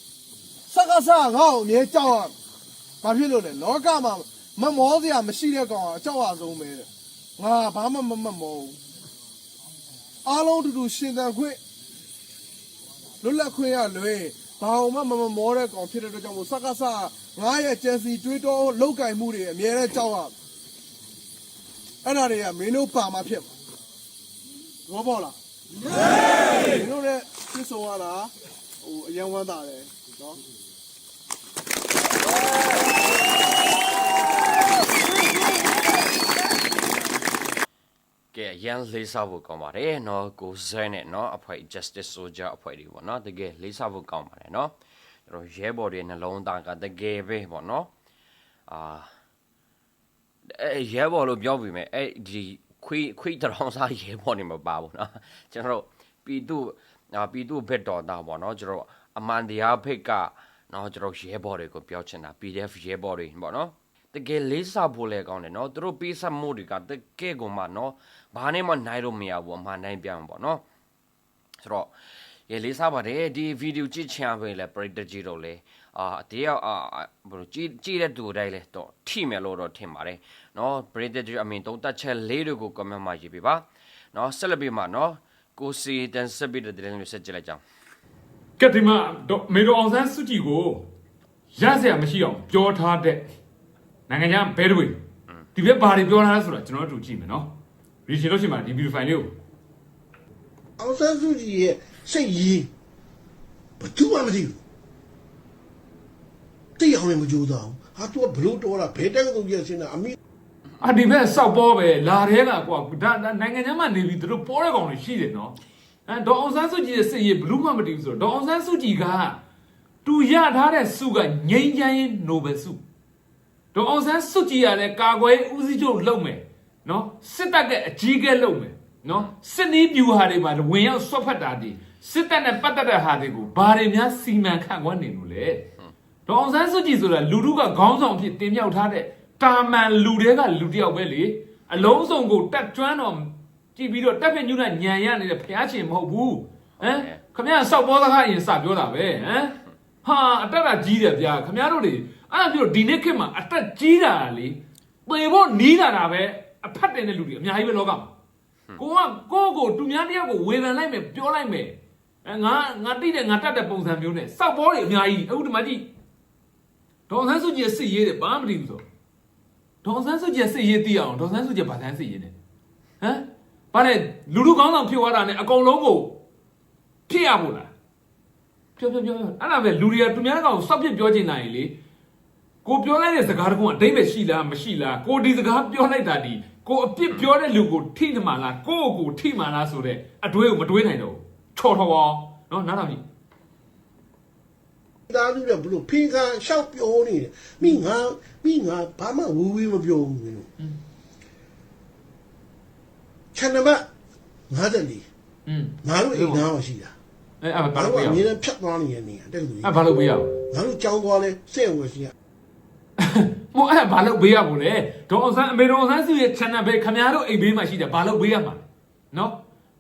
စကားစားငါ့ကိုအမြဲကြောက်ရဘာဖြစ်လို့လဲလောကမှာမမောစရာမရှိတဲ့ကောင်ကအကြောက်အဆုံးပဲတဲ့ငါဘာမှမမောဘူးအားလုံးတူတူရှင်သန်ခွင့်လွတ်လပ်ခွင့်ရလွယ်ဘာမှမမောတဲ့ကောင်ဖြစ်တဲ့အတွက်ကြောင့်မို့စကားစားငါရဲ့ကျန်စီတွေးတောလောက်ကင်မှုတွေအမြဲတမ်းကြောက်ရအဲ့ဒါတွေကမင်းတို့ပါမှဖြစ်မှာ ဘောပေါက်လားဒီလိုနဲ့ပြစ်ဆုံးရတာဟိုအရင်ဝမ်းတာတယ်နော်ကဲရန်လေးစားဖို့ကောင်းပါတယ်နော်ကိုဇဲနဲ့နော်အဖွဲ့ Justice Soldier အဖွဲ့တွေပေါ့နော်တကယ်လေးစားဖို့ကောင်းပါတယ်နော်ကျွန်တော်ရဲဘော်တွေနှလုံးသားကတကယ်ပဲပေါ့နော်ရဲဘော်လို့ပြောပြီးမယ်ဒီခွေးတောင်စားရဲဘော်နေမပါဘူးနော်ကျွန်တော်ပြည်သူဘက်တော်သားပေါ့နော်ကျွန်တော်အမှန်တရားဘက်ကနော်ကျွန်တော်ရဲဘော်တွေကိုပြောချင်တာ PDF ရဲဘော်တွေပေါ့နော်တကယ်လေးစားဖို့လဲကောင်းတယ်နော်သူတို့ပေးစမှုတွေကတကယ်ကိုမှနော်ဘာနဲ့မှနိုင်လို့မရဘူးအမှန်တိုင်းပြန်ပေါ့နော်ဆိုတော့ရေလေးစားပါတယ်ဒီဗီဒီယိုကြည့်ချင်ပဲလေပရိသတ်ကြီးတို့လေတရားဘယ်လိုကြည့်တဲ့သူတိုင်းလဲတော့ထိမယ်လို့တော့ထင်ပါတယ်နော်ပရိသတ်ကြီးအမင်သုံးသက်ချက်လေးတွေကို comment မှာရေးပေးပါနော်ဆက်လက်ပြီးမှနော်ကိုစီတန်ဆက်ပြီးတဲ့တဲ့လေးဆက်ကြည့်လိုက်ကြအောင်ကဲဒီမှာမေတော်အောင်ဆန်းစုကြည်ကိုရစရာမရှိအောင်ပြောထားတဲ့နိုင်ငံခြားဘဲတွေဒီဘက်ဘာတွေပြောထားလဲဆိုတာကျွန်တော်တို့ကြည့်မယ်နော်ရီရှင်လို့ရှိမှဒီဗီဒီယိုဖိုင်လေးကိုအောင်ဆန်းစုကြည်ရဲ့စိတ်ရည်ဘာသူမှမသိဘူးတိအောင်လည်းမကြိုးစားဘူးဟာသူကဘလို့တော်တာဘယ်တက်ကတူပြစင်းတာအမိဒီဘက်စောက်ပေါ်ပဲလာတဲ့ကကွာဒါနိုင်ငံခြားမှာနေပြီးသူတို့ပေါ်တဲ့ကောင်တွေရှိတယ်နော်ဒေါ်အောင်ဆန်းစုကြည်ရဲ့စိတ်ရည်ဘလို့မှမတည်ဘူးဆိုတော့ဒေါ်အောင်ဆန်းစုကြည်ကသူရထားတဲ့စုကငြိမ်းချမ်းရေးနိုဘယ်စုဒေါ်အောင်ဆန်းစုကြည်ရတဲ့ကာကွယ်ဦးစီးချုပ်လုပ်မယ်နော်စစ်တပ်ကအကြီးကဲလုပ်မယ်နော်စစ်နီးပြူဟာတွေမှာဝင်ရောက်ဆွတ်ဖက်တာဒီစစ်တပ်နဲ့ပတ်သက်တဲ့ဟာတွေကိုဘာတွေများစီမံခန့်ခွဲနေလို့လဲဒေါ်အောင်ဆန်းစုကြည်ဆိုတာလူထုကခေါင်းဆောင်ဖြစ်တင်မြှောက်ထားတဲ့တာမန်လူတွေကလူတယောက်ပဲလေအလုံးစုံကိုတက်ကျွမ်းတော့ကြည့်ပြီးတော့တက်ပြညွန့်ညံရနေတဲ့ဖျားချင်မဟုတ်ဘူးခမရစောက်ပေါ်စကားအရင်စပြောတာပဲဟာအတက်ကကြီးတယ်ဗျာခမရတို့တွေအဲ့ဒါပြောဒီနေ့ခေတ်မှာအတက်ကြီးတာလေပေဖို့နီးလာတာပဲအဖတ်တင်တဲ့လူတွေအများကြီးပဲလောကမှာကိုသူများတယောက်ကိုဝေဖန်လိုက်မယ်ပြောလိုက်မယ်ငါတိတယ်ငါတတ်တဲ့ပုံစံမျိုးနဲ့စောက်ပေါ်တွေအများကြီးအခုဒီမှာကြည့်ဒေါ်ဆန်းစုကြည်စစ်ရေးတယ်ဘာမှမသိဘူးဆိုဒေါ်ဆန်းစုကြည်စစ်ရေးသိအောင်ဒေါ်ဆန်းစုကြည်ဘာဆန်းစစ်ရေးတယ်ဘာလဲလူလူကောင်းဆောင်ဖြစ်သွားတာနဲ့အကုန်လုံးကိုဖြစ်ရဖို့လားပြောအဲ့ဒါပဲလူတွေကသူများကောင်စောက်ပြပြောချင်တာလေကိုပြောလိုက်တဲ့စကားတခုကအတိတ်ပဲရှိလားမရှိလားကိုဒီစကားပြောလိုက်တာဒီကိုအပြစ်ပြောတဲ့လူကိုထိနေမှာလားကိုထိမှာလားဆိုတဲ့အတွေးကိုမတွေးနိုင်တော့ချော်ထော်အောင်နော်နားတော်ကြီးဒါလူတွေဘလို့ဖင်ကရှောက်ပြောနေတယ်မိငါဘာမှဝူဝေးမပြောဘူးလို့ချန်နမ54ငါတို့အိမ်သားရှိတာဘာလို့ပြရအောင်အမြဲတမ်းဖြတ်သွားနေရနေတက်လူဘာလို့ပြရအောင်ငါတို့ကြောင်းသွားလဲစိတ်ဝယ်ရှိရမို့ဘာလို့ပေးရဖို့လဲဒေါ်အောင်ဆန်းအမေတော်အောင်ဆန်းစုရဲ့ channel ပဲခင်ဗျားတို့အိမ်ဘေးမှာရှိတယ်ဘာလို့ပေးရမှာနော်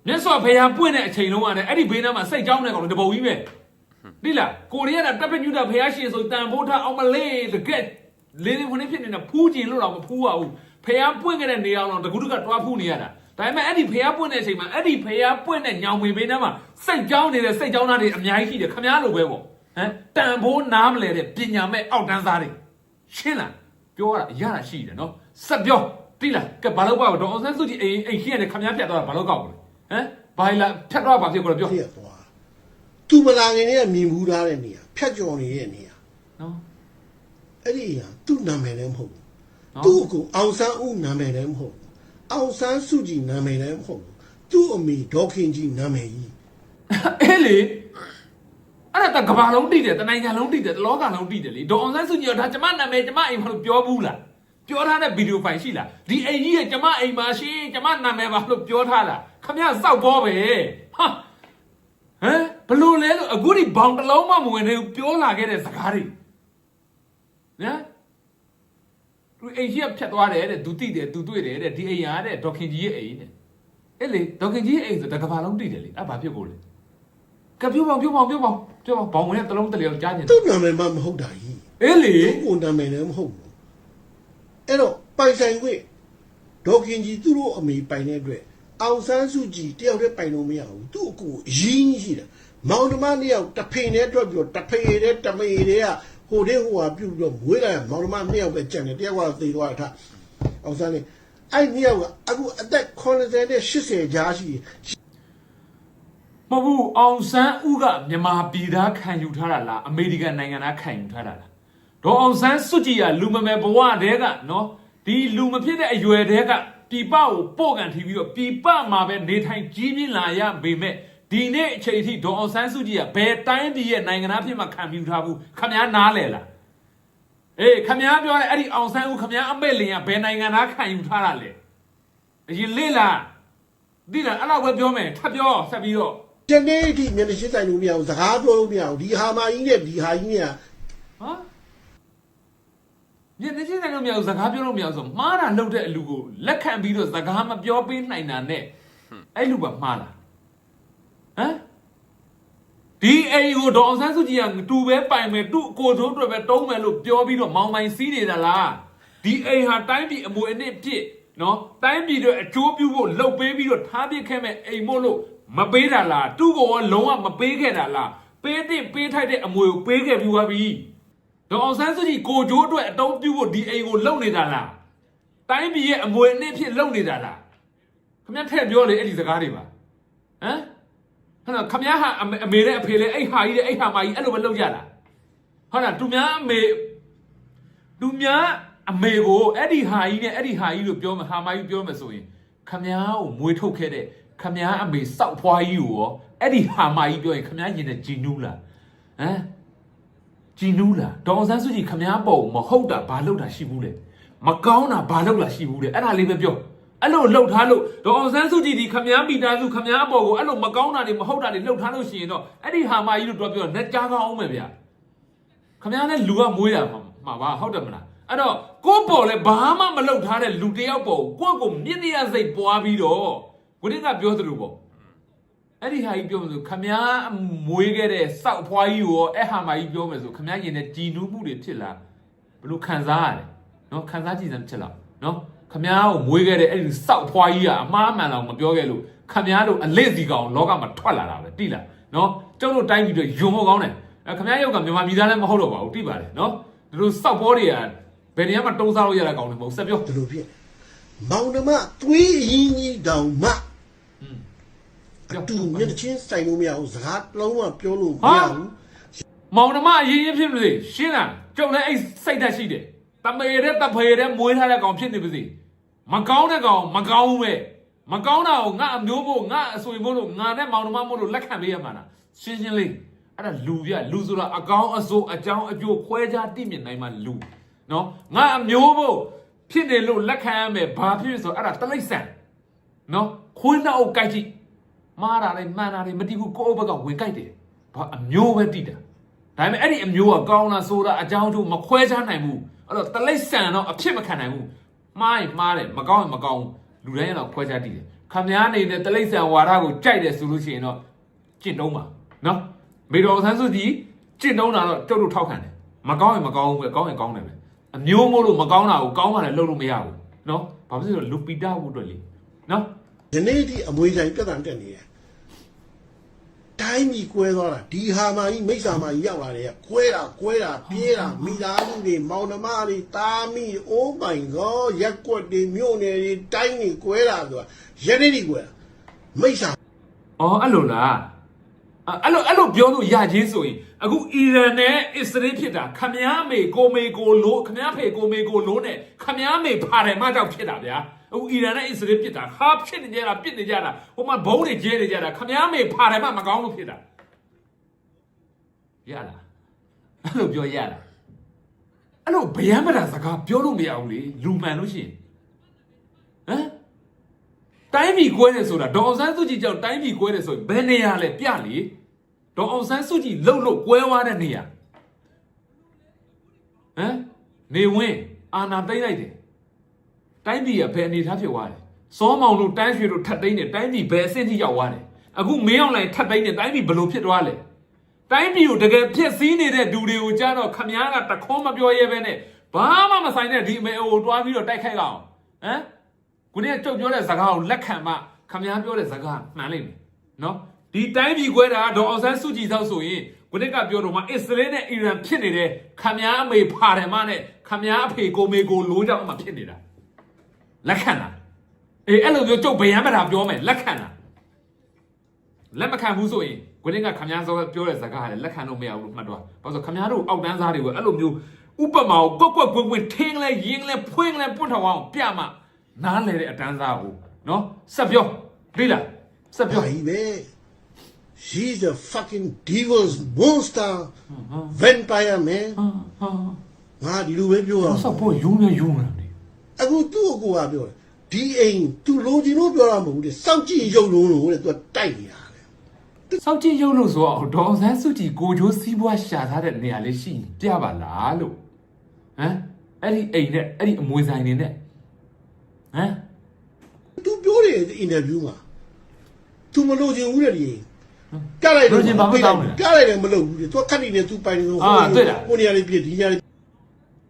မြတ်စွာဘုရားပွင့်တဲ့အချိန်လုံးကလည်းအဲ့ဒီဘေးနားမှာစိတ်ကြောင်းနေကောင်တပုံကြီးပဲတိလားကိုရီးယားကတပ်ပညုတာဘုရားရှင်ဆိုတန်ဖိုးထားအောင်မလေးတကက်လေးဝင်ဖြစ်နေတာဖူးကျင်လို့တော့မဖူးပါဘူးဘုရားပွင့်ခဲ့တဲ့နေအောင်တော့တကူတကတွားဖူးနေရတာဒါပေမဲ့အဲ့ဒီဘုရားပွင့်တဲ့အချိန်မှာအဲ့ဒီဘုရားပွင့်တဲ့ညောင်ဝင်ဘေးနားမှာစိတ်ကြောင်းနေတဲ့စိတ်ကြောင်းသားတွေအများကြီးရှိတယ်ခင်ဗျားလိုပဲပေါ့တန်ဖိုးနားမလဲတဲ့ပညာမဲ့အောက်တန်းသားတွေရှင်းလားပြောရတာရှိတယ်နော်ဆက်ပြောတိလားကဲဘာလို့ပါဒေါ်အောင်ဆန်းစုကြည်အိမ်ခင်းရတယ်ခမည်းဖြတ်သွားတာဘာလို့ကောက်ဘူးလဲဘာလာဖြတ်သွားပါဖြစ်ကိုပြောဖြတ်သွားသူမလာခင်ကမြင်ဘူးထားတဲ့နေရာဖြတ်ကျော်နေတဲ့နေရာနော်အဲ့ဒီဟာသူ့နာမည်လည်းမဟုတ်ဘူးသူ့ကိုအောင်ဆန်းဦးနာမည်လည်းမဟုတ်ဘူးအောင်ဆန်းစုကြည်နာမည်လည်းမဟုတ်ဘူးသူ့အမေဒေါ်ခင်ကြီးနာမည်ကြီးအေးလေအဲ့ဒါကဘာလုံးတိတယ်တနိုင်ငံလုံးတိတယ်တလောကလုံးတိတယ်လေဒေါ်အောင်ဆန်းစုကြည်ကဒါကျမနာမည်ကျမအိမ်ဘာလို့ပြောဘူးလားပြောထားတဲ့ဗီဒီယိုဖိုင်ရှိလားဒီအိမ်ကြီးကကျမအိမ်မှာရှိကျမနာမည်ဘာလို့ပြောထားလားခမရစောက်ပေါ်ပဲဟာဘလို့လဲလို့အခုဒီဘောင်တလုံးမှမဝင်သေးဘူးပြောလာခဲ့တဲ့စကားတွေနော်သူအိမ်ကြီးကဖြတ်သွားတယ်တဲ့သူတိတယ်သူတွေ့တယ်တဲ့ဒီအိမ်ရတဲ့ဒေါခင်ကြီးရဲ့အိမ်တဲ့အဲ့လေဒေါခင်ကြီးရဲ့အိမ်ဆိုတကဘာလုံးတိတယ်လေအဲ့ဘာဖြစ်ကိုလဲကပြောပေါင်းဘောင်ဝင်တဲ့တလုံးတလျောက်ကြားနေတယ်သူ့နာမည်မှမဟုတ်တာကြီးအေးလေကိုနာမည်လည်းမဟုတ်ဘူးအဲ့တော့ပိုင်ဆိုင်ခွင့်ဒေါခင်ကြီးသူတို့အမေပိုင်တဲ့အတွက်အောင်ဆန်းစုကြည်တယောက်တည်းပိုင်လို့မရဘူးသူ့အကူအရင်းရှိတယ်မောင်နှမနှစ်ယောက်တဖိန်နဲ့တွက်ပြီးတော့တဖေတဲ့တမေတဲ့ကဟိုတဲ့ဟိုဟာပြုတ်ပြီးတော့မွေးလာမောင်နှမနှစ်ယောက်ပဲကြံတယ်တယောက်ကသေသွားတာအောင်ဆန်းလေးအဲ့နှစ်ယောက်ကအခုအသက်80နဲ့80ကြားရှိတယ် မဟုတ်ဘူးအောင်ဆန်းဦးကမြန်မာပြည်သားခံယူထားတာလားအမေရိကန်နိုင်ငံသားခံယူထားတာလားဒေါ်အောင်ဆန်းစုကြည်ကလူမမယ်ဘဝတည်းကနော်ဒီလူမဖြစ်တဲ့အရွယ်တည်းကပြည်ပကိုပို့ကန်ထီပြီးတော့ပြည်ပမှာပဲနေထိုင်ကြီးပြင်းလာရပေမဲ့ဒီနေ့အချိန်အထိဒေါ်အောင်ဆန်းစုကြည်ကဘယ်တိုင်းပြည်ရဲ့နိုင်ငံသားဖြစ်မှခံယူထားဘူးခမည်းနားလဲလားအေးခမည်းပြောတဲ့အဲ့ဒီအောင်ဆန်းဦးခမည်းအမေလင်ကဘယ်နိုင်ငံသားခံယူထားတာလဲအရင်လေ့လာဒီလားအဲ့လောက်ပဲပြောမယ်ထပ်ပြောဆက်ပြီးတော့ တနေ့အထိမျက်နှာရှင်းဆိုင်လို့မရဘူးစကားပြောလို့မရဘူးဒီဟာမကြီးနဲ့ဒီဟာကြီးနဲ့ ဟာညနေချင်းနိုင်ငံမျိုးစကားပြောလို့မရဆိုမှားတာလှုပ်တဲ့အလူကိုလက်ခံပြီးတော့စကားမပြောပေးနိုင်တာနဲ့အဲ့လူကမှားလားဟမ်ဒီအိမ်ကိုဒေါ်အောင်ဆန်းစုကြည်ကတူပဲပိုင်မယ်သူ့ကိုချိုးတွေပဲတုံးမယ်လို့ပြောပြီးတော့မောင်မိုင်စီးနေတာလားဒီအိမ်ဟာတိုင်းပြည်အမွေအနှစ်ဖြစ်နော်တိုင်းပြည်တွေအကျိုးပြုဖို့လှုပ်ပေးပြီးတော့ထားပစ်ခဲ့မဲ့အိမ်မို့လို့မပေးတာလားသူ့ကိုလုံးဝမပေးခဲ့တာလားပေးတဲ့ပေးထိုက်တဲ့အမွေကိုပေးခဲ့ပြီးသွားပြီဒေါ်အောင်ဆန်းစုကြည်ကိုကျိုးအတွက်အတုံးပြုဖို့ဒီအိမ်ကိုလှုပ်နေတာလားတိုင်းပြည်ရဲ့အမွေအနှစ်ဖြစ်လှုပ်နေတာလားခင်ဗျားထည့်ပြောလေအဲ့ဒီစကားတွေပါဟမ်ဟဲ့နော်ခင်ဗျားဟာအမေနဲ့အဖေနဲ့အဲ့ဟာကြီးနဲ့အဲ့ဟာမကြီးအဲ့လိုပဲလှုပ်ကြတာဟုတ်လားသူများအမေကိုအဲ့ဒီဟာကြီးနဲ့အဲ့ဒီဟာကြီးလို့ပြောမှာဟာမကြီးပြောမှာဆိုရင်ခင်ဗျားကိုမွေးထုတ်ခဲ့တဲ့ခင်ဗျားအမေစောက်ဖွားကြီးကိုရောအဲ့ဒီဟာမကြီးပြောရင်ခင်ဗျားရင်နဲ့ကြည်နူးလားဟမ်ကြည်နူးလားဒေါ်အောင်ဆန်းစုကြည်ခမားပုံမဟုတ်တာဘာလုပ်တာရှိဘူးလေမကောင်းတာဘာလုပ်တာရှိဘူးလေအဲ့ဒါလေးပဲပြောအဲ့လိုလှုပ်ထားလို့ဒေါ်အောင်ဆန်းစုကြည်ဒီခမားမိသားစုခမားအပေါ်ကိုအဲ့လိုမကောင်းတာတွေမဟုတ်တာတွေလှုပ်ထားလို့ရှိရင်တော့အဲ့ဒီဟာမကြီးလို့တော့ပြောလက်ကြားကောင်းအောင်ပဲဗျာခမားနဲ့လူကမွေးတာမှာပါဟုတ်တယ်မလားအဲ့တော့ကိုယ့်ပေါ်လဲဘာမှမလှုပ်ထားတဲ့လူတယောက်ပေါ်ကိုမြင့်တရားစိတ်ပွားပြီးတော့ကိုတင်းကပြောသလိုပေါ့အဲ့ဒီဟာကြီးပြောမယ်ဆိုခမားမွေးခဲ့တဲ့စောက်ဖွားကြီးကိုအဲ့ဟာမကြီးပြောမယ်ဆိုခမားရင်နဲ့ကြည်နူးမှုတွေဖြစ်လာဘလို့ခံစားရတယ်နော်ခံစားကြည့်စမ်းဖြစ်လာနော်ခမားကိုမွေးခဲ့တဲ့အဲ့ဒီစောက်ဖွားကြီးကအမှားမှန်တော့မပြောခဲ့လို့ခမားတို့အလေးစီကောင်လောကမှာထွက်လာတာပဲတိလားနော်ကျုပ်တို့တိုင်းပြည်တွေယုံဟောကောင်းတယ်ခမားရုပ်ကမြန်မာပြည်သားလည်းမဟုတ်တော့ပါဘူးတိပါတယ်နော်တို့စောက်ပေါ်တွေကဘယ်နေရာမှာတုံးစားလို့ရတာကောင်းတယ်မဟုတ်ဆက်ပြောဒီလိုဖြစ်မောင်နှမသွေးရင်းကြီးတောင်မှတူမျက်ချင်းဆိုင်လို့မရဘူးစကားလုံးဝပြောလို့မရဘူးမောင်နှမအရင်ရင်ဖြစ်မလို့ရှင်းလားကျုပ်လည်းအဲ့စိတ်ဓာတ်ရှိတယ်တမေတဲ့တဖေတဲ့မွေးထားတဲ့ကောင်ဖြစ်နေပါစေမကောင်းတဲ့ကောင်မကောင်းဘူးပဲမကောင်းတာကိုငါအမျိုးဖို့ငါအဆွေမို့လို့ငါနဲ့မောင်နှမမို့လို့လက်ခံပေးရမှာလားရှင်းရှင်းလေးအဲ့ဒါလူပြလူဆိုတာအကောင်းအဆိုးအကြောင်းအကျိုးခွဲခြားတိမြင်နိုင်မှလူနော်ငါအမျိုးဖို့ဖြစ်နေလို့လက်ခံရမယ်ဘာဖြစ်ဆိုအဲ့ဒါတလိမ့်ဆန်နော်ခွေးနှောက်ကိုက်ကြည့်မားတာလေမှန်တာလေမတိဘူးကိုယ့်ဘက်ကဝင်ကြိုက်တယ်ဘာအမျိုးပဲတိတာဒါပေမဲ့အဲ့ဒီအမျိုးကကောင်းတာဆိုတာအကြောင်းတို့မခွဲခြားနိုင်ဘူးအဲ့တော့တလိမ့်ဆန်တော့အဖြစ်မခံနိုင်ဘူးမှားရင်မှားတယ်မကောင်းရင်မကောင်းလူတိုင်းကတော့ခွဲခြားတိတယ်ခမည်းနေတဲ့တလိမ့်ဆန်ဝါဒကိုကြိုက်တယ်ဆိုလို့ရှိရင်တော့ကျင့်တုံးပါနော်မေတော်ဆန်းစုကြည်ကျင့်တုံးတာတော့ကျုပ်တို့ထောက်ခံတယ်မကောင်းရင်မကောင်းဘူးပဲကောင်းရင်ကောင်းတယ်ပဲအမျိုးမို့လို့မကောင်းတာကိုကောင်းမှလည်းလုပ်လို့မရဘူးနော်ဘာဖြစ်လို့လူပီတာဖို့အတွက်လေနော်ဒီနေ့ဒီအမွေဆိုင်ပြဿနာတက်နေတယ်တိုင်းကြီးကွဲသွားတာဒီဟာမကြီးမိစ္ဆာမကြီးရောက်လာတယ်ကွဲတာပြေးတာမိသားစုတွေမောင်နှမတွေတားမိအိုးပိုင်ကောရက်ကွက်တွေမြို့နယ်တွေတိုင်းကြီးကွဲတာဆိုတာရက်နေ့ကွဲတာမိစ္ဆာအော်အဲ့လိုလားအဲ့လိုပြောလို့ရချင်းဆိုရင်အခုအီရန်နဲ့အစ္စရေးဖြစ်တာခမားမေကိုမေကိုလို့ခမားဖေကိုမေကိုလို့နဲ့ခမားမေဖာတယ်မကြောက်ဖြစ်တာဗျာအခုအီရန်နဲ့အစ္စရေးဖြစ်တာဟာဖြစ်နေကြတာပြစ်နေကြတာဟိုမှာဘုံတွေကျဲနေကြတာခမားမေဖာတယ်မကောင်းလို့ဖြစ်တာရလားအဲ့လိုပြောရလားအဲ့လိုဗျမ်းမတာစကားပြောလို့မရဘူးလေလူမှန်လို့ရှိရင်ဟမ်တိုင်းပြည်ကွဲတယ်ဆိုတာဒေါ်အောင်ဆန်းစုကြည်ကြောင့်တိုင်းပြည်ကွဲတယ်ဆိုရင်ဘယ်နေရာလဲပြလေဒေါ်အောင်ဆန်းစုကြည်လှုပ်လို့ကွဲသွားတဲ့နေရာဟမ်နေဝင်အာနာသိမ့်လိုက်တယ်တိုင်းပြည်ကဘယ်အနေထားဖြစ်သွားတယ်စောမောင်တို့တန်းရွှေတို့ထပ်သိမ့်တယ်တိုင်းပြည်ဘယ်အဆင့်ထိရောက်သွားတယ်အခုမင်းအောင်လိုင်ထပ်သိမ့်တယ်တိုင်းပြည်ဘယ်လိုဖြစ်သွားလဲတိုင်းပြည်ကိုတကယ်ဖြစ်စည်းနေတဲ့ဒူတွေကိုကြားတော့ခမားကတခေါမပြောရဲပဲနဲ့ဘာမှမဆိုင်တဲ့ဒီအမေအိုကိုတွားပြီးတော့တိုက်ခိုက်ကြအောင်ဟမ်ခုနေ့ကျုပ်ပြောတဲ့စကားကိုလက်ခံမှခမားပြောတဲ့စကားမှန်လိမ့်မယ်နော်ဒီတိုင်းပြည်ကွဲတာဒေါ်အောင်ဆန်းစုကြည်သောဆိုရင်ခုနေ့ကပြောတော့မှအစ္စရေးနဲ့အီရန်ဖြစ်နေတဲ့ခမားအမေဖာတယ်မနဲ့ခမားအဖေကိုမေကိုလိုးကြောင့်မှဖြစ်နေတာလက်ခံလားအေးအဲ့လိုမျိုးကျုပ်ဗျမ်းမတာပြောမယ်လက်ခံလား လက်မခံဘူးဆိုရင်ကိုရင်းကခမည်းစောပြောတဲ့စကားကလည်းလက်ခံလို့မရဘူးလို့မှတ်တော့ဘာလို့ခမည်းတို့အောက်တန်းစားတွေကိုအဲ့လိုမျိုးဥပမာကိုကွက်ကွက်ကွင်းထင်းလဲရင်းလဲဖွင့်လဲပွင့်ထောင်အောင်ပြမှနားလေတဲ့အတန်းစားကိုနော်ဆက်ပြောသိလားဆက်ပြော She's a fucking devil's monster vampire man ငါဒီလိုပဲပြောတာ ဆောက်ဖို့ယုံနေယုံနေတာ အခုသူ့ကိုကပြောတယ်ဒီအိမ်သူလိုချင်လို့ပြောတာမဟုတ်ဘူးတဲ့စောင့်ကြည့်ရုပ်လုံးလို့တဲ့သူကတိုက်နေတာလေ စောက်ကြည့်ရုပ်လို့ဆိုတော့ဒေါ်ဆန်းစုကြည်ကိုချိုးစီးပွားရှာထားတဲ့နေရာလေးရှိပြပါလားလို့ဟမ်အဲ့ဒီအိမ်နဲ့အဲ့ဒီအမွေဆိုင်နေနဲ့ဟမ် သူပြောတယ်အင်တာဗျူးမှာသူမလိုချင်ဘူးတဲ့ဒီကြလိုက်တယ်ကြလိုက်တယ်မလုပ်ဘူးတဲ့သူခက်နေတယ်သူပိုင်နေတော့ဟိုနေရာလေးပြည့်ဒီနေရာလေး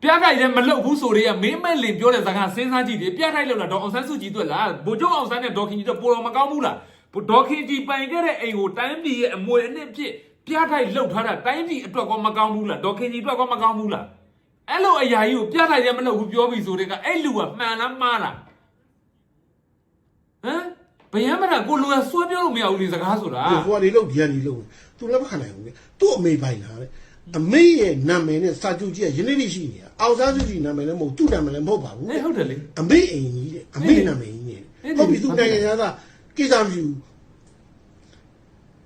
ပြထိုက်လည်းမလုပ်ဘူးဆိုတွေကမင်းမဲ့လင်ပြောတဲ့စကားစဉ်းစားကြည့်တယ်ပြထိုက်လို့လားဒေါ်အောင်ဆန်းစုကြည်တွေ့လားဗိုလ်ချုပ်အောင်ဆန်းနဲ့ဒေါ်ခင်ကြီးတော့ပိုတော်မကောင်းဘူးလားဒေါ်ခင်ကြီးပိုင်ခဲ့တဲ့အိမ်ကိုတိုင်းပြည်ရဲ့အမွေအနှစ်ဖြစ်ပြထိုက်လှုပ်ထားတာတိုင်းပြည်အတွက်ကောမကောင်းဘူးလားဒေါ်ခင်ကြီးအတွက်ကောမကောင်းဘူးလားအဲ့လိုအရာကြီးကိုပြထိုက်လည်းမလုပ်ဘူးပြောပြီးဆိုတဲ့ကအဲ့လူကမှန်လားမှားလားဟမ်ဘယံမနာကိုလူကစွဲပြောလို့မရဘူးလေစကားဆိုတာ ဟိုကနေလို့ဒီကနေလို့သူလက်မခံနိုင်ဘူးလေသူ့အမေပိုင်တာလေအမေရဲ့နာမည်နဲ့စာချုပ်ကြီးကယနေ့နေ့ရှိနေတာအောင်စားစုကြီးနာမည်လည်းမဟုတ်သူ့နာမည်လည်းမဟုတ်ပါဘူး ဟုတ်တယ်လေ အမေအိမ်ကြီးတဲ့အမေနာမည်ကြီးနဲ့ဟုတ်ပြီသူနိုင်ငံသားကိစ္စမရှိဘူး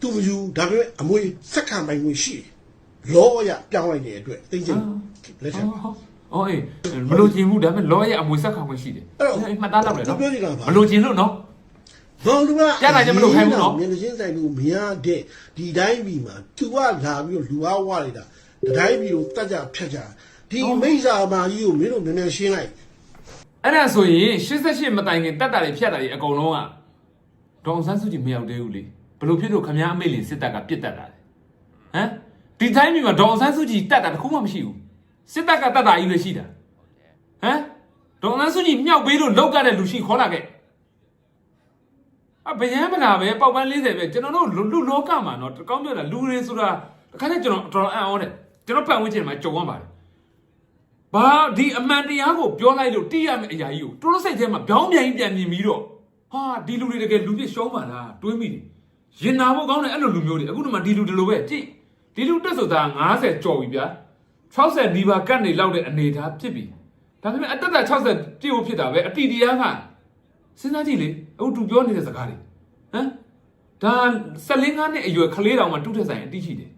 သူမယူဒါပေမဲ့အမွေစက္ကန့်ပိုင်ဝင်ရှိတယ်လောရပြောင်းလိုက်တဲ့အတွက်သိချင်းလက်ထပ် အော်အေးမလို့ကျင်ဘူးဒါပေမဲ့လောရဲ့အမွေဆက်ခံခွင့်ရှိတယ်အဲ့မှတ်သားလောက်လေနော်မလို့ကျင်လို့နော် ဘောလုံးက ပြလိုက်တယ်မလို့ခိုင်းဘူးနော် မျက်နှာချင်းဆိုင်လို့မရတဲ့ဒီတိုင်းပြည်မှာသူကလာပြီးတော့လူအားဝလိုက်တာဒီတိုင်းပြည်ကိုတတ်ကြဖြတ်ကြဒီမိစ္ဆာမာကြီးကိုမင်းတို့နည်းနည်းရှင်းလိုက် အဲ့ဒါဆိုရင်88မတိုင်ခင်တက်တာတွေဖြတ်တာတွေအကုန်လုံးကဒေါန်ဆန်းစုကြည်မရောက်သေးဘူးလေဘလို့ဖြစ်လို့ခမားအမေလင်စစ်တပ်ကပြစ်တက်တာလေဟမ်ဒီတိုင်းပြည်မှာဒေါန်ဆန်းစုကြည်တက်တာတခုမှမရှိဘူးစစ်တပ်ကတက်တာကြီးပဲရှိတာဟမ်ဒေါန်ဆန်းစုကြည်မြောက်ပေးလို့လောက်ကတဲ့လူရှိခေါ်လာခဲ့ဘယံမနာပဲပေါက်ပန်း40ပဲကျွန်တော်တို့လူလောကမှာနော်ကောင်းပြောတာလူတွေဆိုတာတခါတည်းကျွန်တော်အံ့ဩတယ်ကျွန်တော်ပတ်ဝန်းကျင်မှာကြုံရပါတယ်ဘာဒီအမှန်တရားကိုပြောလိုက်လို့တိရမယ့်အရာကြီးကိုတိုးလို့စိတ်ထဲမှာပြောင်းပြန်ပြန်မြင်ပြီးတော့ဟာဒီလူတွေတကယ်လူပြစ်ရှုံးပါလားတွေးမိတယ်ရင်နာဖို့ကောင်းတယ်အဲ့လိုလူမျိုးတွေအခုဒီမှာဒီလူဒီလိုပဲကြည့်ဒီလူတက်ဆိုတာ90ကျော်ပြီဗျာ60ဒီပါကတ်နေလောက်တဲ့အနေထားဖြစ်ပြီဒါပေမဲ့အတက်တာ60ပြည့်ဖို့ဖြစ်တာပဲအတီတရားကစဉ်းစားကြည့်လေအခုသူပြောနေတဲ့စကားတွေဟမ်ဒါ15နှစ်အရွယ်ကလေးတောင်မှတူးထက်ဆိုင်အတိရှိတယ်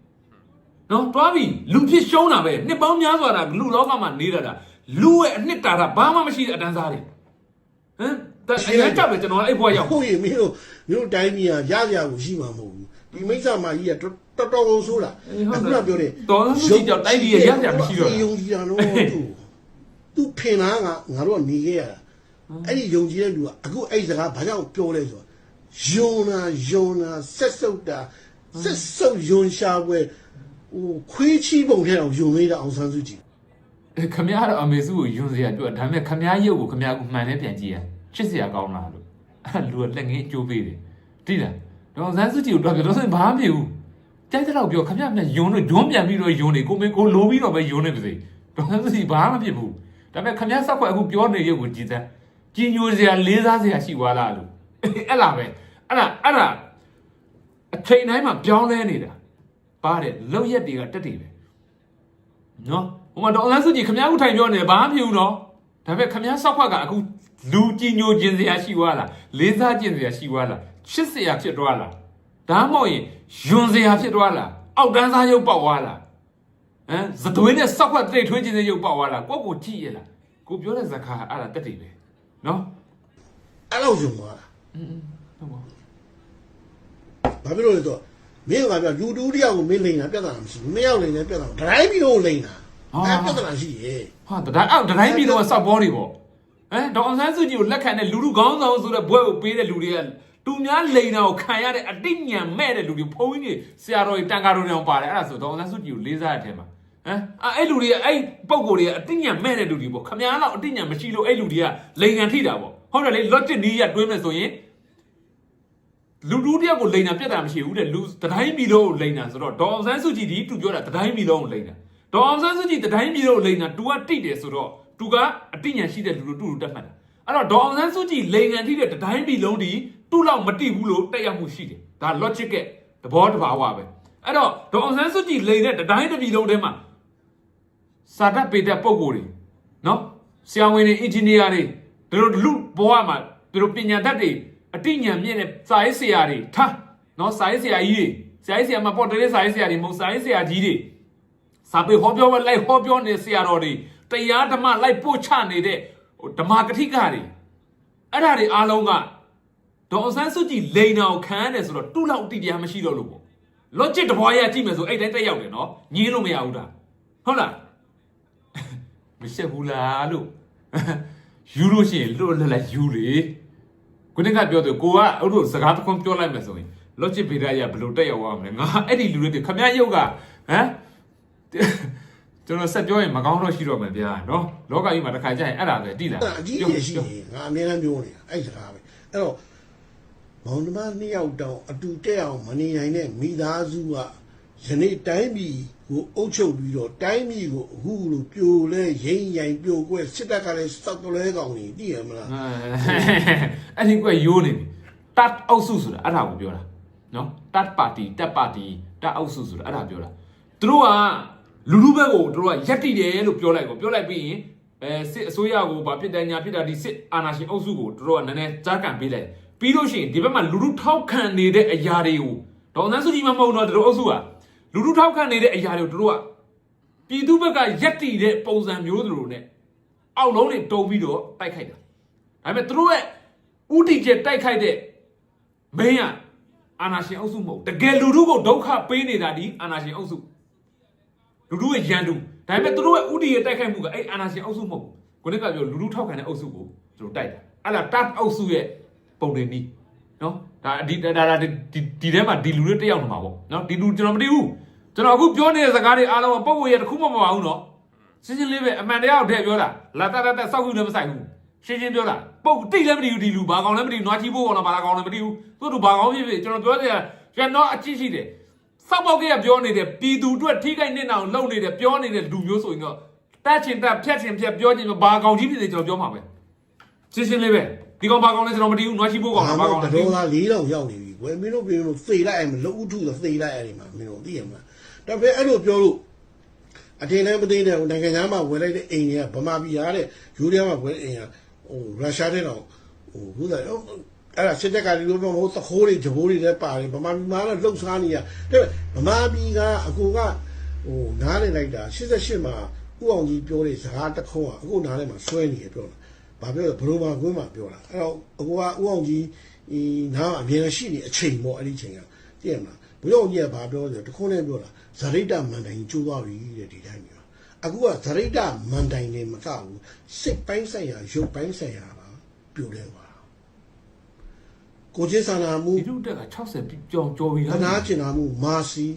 နော်တွားပြီလူဖြစ်ရှုံးတာပဲနှစ်ပေါင်းများစွာတာလူလောကမှာနေတာလူရဲ့အနှစ်တာတာဘာမှမရှိတဲ့အတန်းစားတွေဟမ်ဒါအရင်ကြောက်တယ်ကျွန်တော်အဲ့ဘွားရောက် ဟုတ်ရင်မင်းတို့တိုင်းပြည်ကရရကိုရှိမှာမဟုတ်ဘူးဒီမိစ္ဆာမာကြီးကတော်တော်ကိုဆိုးတာအခုကပြောတယ် တော်လို့ရှိကြောက်တိုင်းပြည်ရရမရှိတော့ ယုံကြည်တာတော့သူဖင်လားငါတို့ကနေခဲ့ရတာအဲ့ဒီယုံကြည်တဲ့လူကအခုအဲ့ဒီစကားဘာကြောင့်ပြောလဲဆိုတော့ယုံနာဆက်စုပ်တာဆက်စုပ်ယွန်ရှာပွဲဟိုခွေးချီပုံထဲအောင်ယုံနေတာအောင်ဆန်းစုကြည် ခမရတော့အမေစုကိုယွန်းစရာပြောဒါပေမဲ့ခမရရုပ်ကိုခမရကမှန်နဲ့ပြန်ကြည့်ရချစ်စရာကောင်းလားလို့အဲ့လူကလက်ငင်းအကျိုးပေးတယ်တိလားဒေါန်ဆန်းစုကြည်ကိုတော့ပြောဆိုဘာမှမဖြစ်ဘူးကြိုက်တဲ့တော့ပြောခမရပြန်ယွန်းလို့ယွန်းပြန်ပြီးတော့ယွန်းနေကိုမေကိုလိုပြီးတော့ပဲယွန်းနေပါစေဒေါန်ဆန်းစုကြည်ဘာမှမဖြစ်ဘူးဒါပေမဲ့ခမရဆောက်ခွက်အခုပြောနေရုပ်ကိုကြည်တဲ့ကြီးညိုစရာလေးစားစရာရှိသွားလားလို့အဲ့လားပဲအဲ့ဒါအချိန်တိုင်းမှာပြောင်းလဲနေတာပါတယ်လောက်ရက်တွေကတက်တယ်ပဲနော်ဟိုမှာဒေါ်အောင်ဆန်းစုကြည်ခမည်းဦးထိုင်ပြောနေတယ်ဘာမှမဖြစ်ဘူးနော်ဒါပေမဲ့ခမည်းဆောက်ခွက်ကအခုလူကြီးညိုခြင်းစရာရှိသွားလားလေးစားခြင်းစရာရှိသွားလားချစ်စရာဖြစ်သွားလားဒါမှမဟုတ်ရင်ယွန်စရာဖြစ်သွားလားအောက်တန်းစားရုပ်ပေါက်သွားလားဟမ်သသွေးနဲ့ဆောက်ခွက်တိတ်ထွေးခြင်းစရုပ်ပေါက်သွားလားကိုကြည့်ရလားကိုပြောတဲ့ဇကာအဲ့ဒါတက်တယ်ပဲနော် အဲ့လိုယုံသွားတာ ဟုတ်ပါ ဘာဖြစ်လို့လဲဆိုတော့မင်းကပြောလူတူတယောက်ကိုမင်းလိန်တာပြဿနာမရှိဘူးနှစ်ယောက်လိန်လည်းပြဿနာဒတိုင်းပြီးတော့လိန်တာအဲ့ပြဿနာရှိရဲ့ ဟာတတိုင်းပြီးတော့စောက်ပေါ်နေပေါ့ဟမ်ဒေါအောင်ဆန်းစုကြည်ကိုလက်ခံတဲ့လူလူကောင်းဆောင်ဆိုတဲ့ဘွဲကိုပေးတဲ့လူတွေကသူများလိန်တာကိုခံရတဲ့အတိညာမဲ့တဲ့လူတွေဖုံးကြီးဆရာတော်ကြီးတန်ဃာတော်တွေအောင်ပါတယ်အဲ့ဒါဆိုဒေါအောင်ဆန်းစုကြည်ကိုလေးစားတဲ့အထက်မှာဟမ်အဲ့လူတွေကအဲ့ပုံကိုယ်တွေကအတိညာမဲ့တဲ့လူတွေပေါ့ခမားလောက်အတိညာမရှိလို့အဲ့လူတွေကလိန်ခံထိတာပေါ့ဟုတ်တယ်လေလော့တစ်နီးရတွေးမယ်ဆိုရင်လူတူတယောက်ကိုလိန်တာပြတ်တာမရှိဘူးတဲ့လူတတိုင်းမီလုံးကိုလိန်တာဆိုတော့ဒေါအောင်ဆန်းစုကြည်ဒီသူပြောတာတတိုင်းမီလုံးကိုလိန်တာဒေါအောင်ဆန်းစုကြည်တတိုင်းမီလုံးကိုလိန်တာ तू ကတိတယ်ဆိုတော့ तू ကအတိညာရှိတဲ့လူတို့တူတူတက်မှတ်တာအဲ့တော့ဒေါအောင်ဆန်းစုကြည်လိန်ခံထိတဲ့တတိုင်းမီလုံးဒီသူ့လောက်မတိဘူးလို့တက်ရောက်မှုရှိတယ်ဒါ logic ကသဘောတဘာဝပဲအဲ့တော့ဒေါအောင်ဆန်းစုကြည်လိန်တဲ့တိုင်းတစ်ပြည်လုံးထဲမှာစာတတ်ပေတဲ့ပုံကိုယ်တွေနော်ဆရာဝန်တွေ engineer တွေတို့လူဘဝမှာတို့ပညာတတ်တွေအတိညာမြင့်တဲ့စာရေးဆရာတွေထားနော်စာရေးဆရာကြီးတွေဆရာကြီးဆရာမပေါ်တဲ့စာရေးဆရာတွေမဟုတ်စာရေးဆရာကြီးတွေစာပေဟောပြောလိုက်ဟောပြောနေဆရာတော်တွေတရားဓမ္မလိုက်ပို့ချနေတဲ့ဓမ္မကတိကတွေအဲ့ဒါတွေအားလုံးကဒေါအောင်ဆန်းစုကြည်လိန်တာကိုခံရတယ်ဆိုတော့တူလောက်တိတရားမရှိတော့လို့ပေါ့ logic တဘွားရကြည့်မယ်ဆိုအဲ့တိုင်းတက်ရောက်တယ်နော်ညင်းလို့မရဘူးလားဟုတ်လားမရှက်ဘူးလားလို့ယူလို့ရှိရင်လွတ်လပ်ယူလေကိုနေ့ကပြောတယ်ကိုကအဲ့လိုစကားတစ်ခွန်းပြောလိုက်မယ်ဆိုရင် logic ဗေဒရဘယ်လိုတက်ရောက်ရမလဲငါအဲ့ဒီလူတွေခမရရုပ်ကဟမ်ကျွန်တော်ဆက်ပြောရင်မကောင်းတော့ရှိတော့မယ်ဗျာနော်လောကကြီးမှာတစ်ခါကျရင်အဲ့ဒါပဲတိလား အကြီးကြီးရှိနေငါအများကြီးပြောနေတာအဲ့စကားပဲအဲ့တော့မောင်နှမနှစ်ယောက်တောင်အတူတက်အောင်မနေနိုင်တဲ့မိသားစုကယနေ့တိုင်းပြည်ကိုအုပ်ချုပ်ပြီးတော့တိုင်းပြည်ကိုအခုလိုပြိုလဲရိမ့်ရိုင်ပြိုကွဲစစ်တပ်ကလည်းစောက်တလဲကောင်နေသိရမလားအဲ့ဒီကွရိုးနေပြီတတ်အုပ်စုဆိုတာအဲ့ဒါကိုပြောတာနော်တတ်ပါတီတက်ပါတီတတ်အုပ်စုဆိုတာအဲ့ဒါပြောတာသူတို့ကလူလူဘက်ကိုတို့ကရက်တိတယ်လို့ပြောလိုက်ပြီးရင်စစ်အစိုးရကိုဗာပြစ်တယ်ညာပြစ်တာဒီစစ်အာဏာရှင်အုပ်စုကိုတို့ကနည်းနည်းကြားကန်ပေးလိုက်ပြီးလို့ရှိရင်ဒီဘက်မှာလူလူထောက်ခံနေတဲ့အရာတွေကိုဒေါအောင်ဆန်းစုကြည်မှမဟုတ်တော့တို့အုပ်စုကလူလူထောက်ခံနေတဲ့အရာတွေကိုတို့ကပြည်သူဘက်ကရက်တိတဲ့ပုံစံမျိုးတွေနဲ့အောက်လုံးတွေတုံပြီးတော့တိုက်ခိုက်တာဒါပေမဲ့တို့ရဲ့ဥတီကျတိုက်ခိုက်တဲ့မင်းကအာဏာရှင်အုပ်စုမဟုတ်တကယ်လူလူကိုဒုက္ခပေးနေတာဒီအာဏာရှင်အုပ်စုလူလူရဲ့ရန်သူဒါပေမဲ့သူတို့ရဲ့ဥတီရဲ့တိုက်ခိုက်မှုကအဲ့အာဏာရှင်အုပ်စုမဟုတ်ခုနကပြောလူလူထောက်ခံတဲ့အုပ်စုကိုသူတို့တိုက်တာအဲ့ဒါတပ်အုပ်စုရဲ့ပုံတွေနီးနော်ဒါဒီထဲမှာဒီလူတွေတက်ရောက်နေမှာပေါ့နော်ဒီလူကျွန်တော်မသိဘူးကျွန်တော်အခုပြောနေတဲ့စကားတွေအားလုံးကပုံကိုရတစ်ခုမှမပါဘူးနော်ရှင်းရှင်းလေးပဲအမှန်တရားကိုထည့်ပြောတာလာတစောက်ခုလည်းမဆိုင်ဘူးရှင်းရှင်းပြောတာပုံတိတ်လည်းမသိဘူးဒီလူဘာကောင်လည်းမသိဘူးနွားချီဖို့ကောင်လားဘာကောင်လည်းမသိဘူးသူတို့ဘာကောင်ဖြစ်ဖြစ်ကျွန်တော်ပြောနေတာကျွန်တော်အကြည့်ရှိတယ်စောက်ပေါက်ကပြောနေတဲ့ပြည်သူအတွက်ထိခိုက်နေတာကိုလုပ်နေတဲ့ပြောနေတဲ့လူမျိုးဆိုရင်တော့တက်ချင်တက်ဖြတ်ချင်ဖြတ်ပြောချင်ဘာကောင်ကြီးဖြစ်နေကျွန်တော်ပြောမှာပဲရှင်းရှင်းလေးပဲဒီကောင်ဘာကောင်လဲကျွန်တော်မသိဘူးနွားချီဖို့ကောင်လားဘာကောင်လဲဒေါ်လာ4000ရောက်နေပြီဝယ်မင်းတို့ပြင်လို့သေလိုက်အောင်လို့ဥထုဆိုသေလိုက်ရတယ်မှာမင်းတို့သိရမလားဒါပေမဲ့အဲ့လိုပြောလို့အတင်းလည်းမသိတဲ့နိုင်ငံသားမှာဝယ်လိုက်တဲ့အိမ်တွေကဗမာပြည်ရတဲ့ယူရီးယားမှာဝယ်အိမ်ကဟိုရုရှားတဲ့တော့ဟိုဘူးတယ်အဲ့ဒါစစ်တပ်ကဒီလိုမျိုးမဟုတ်သခိုးတွေဂျဘိုးတွေလည်းပါတယ်ဗမာပြည်မှာလည်းလှုပ်ရှားနေရဒါပေမဲ့ဗမာပြည်ကအကူကဟိုနားနေလိုက်တာ88မှာဥအောင်ကြီးပြောတဲ့စကားတစ်ခုကအခုနားထဲမှာဆွဲနေရပြောတာဘာပြောလဲဘရိုမာကွင်းမှာပြောတာအဲ့တော့အကူကဥအောင်ကြီးနားအမြင်ရှိနေအချိန်ပေါ့အဲ့ဒီချိန်ကသိရမလားဘုရားကြီးကဘာပြောလဲတခုနဲ့ပြောတာဇရိတမန်တိုင်ကျိုးသွားပြီတဲ့ဒီတိုင်းမျိုးအခုကဇရိတမန်တိုင်နေမကဘူးစစ်ပိုင်းဆိုင်ရာရုပ်ပိုင်းဆိုင်ရာပါပြိုလဲသွားကိုချင်းစာနာမှုဒီလူတက်က60ကျော်ပြီလားခနာကျင်နာမှုမာစီ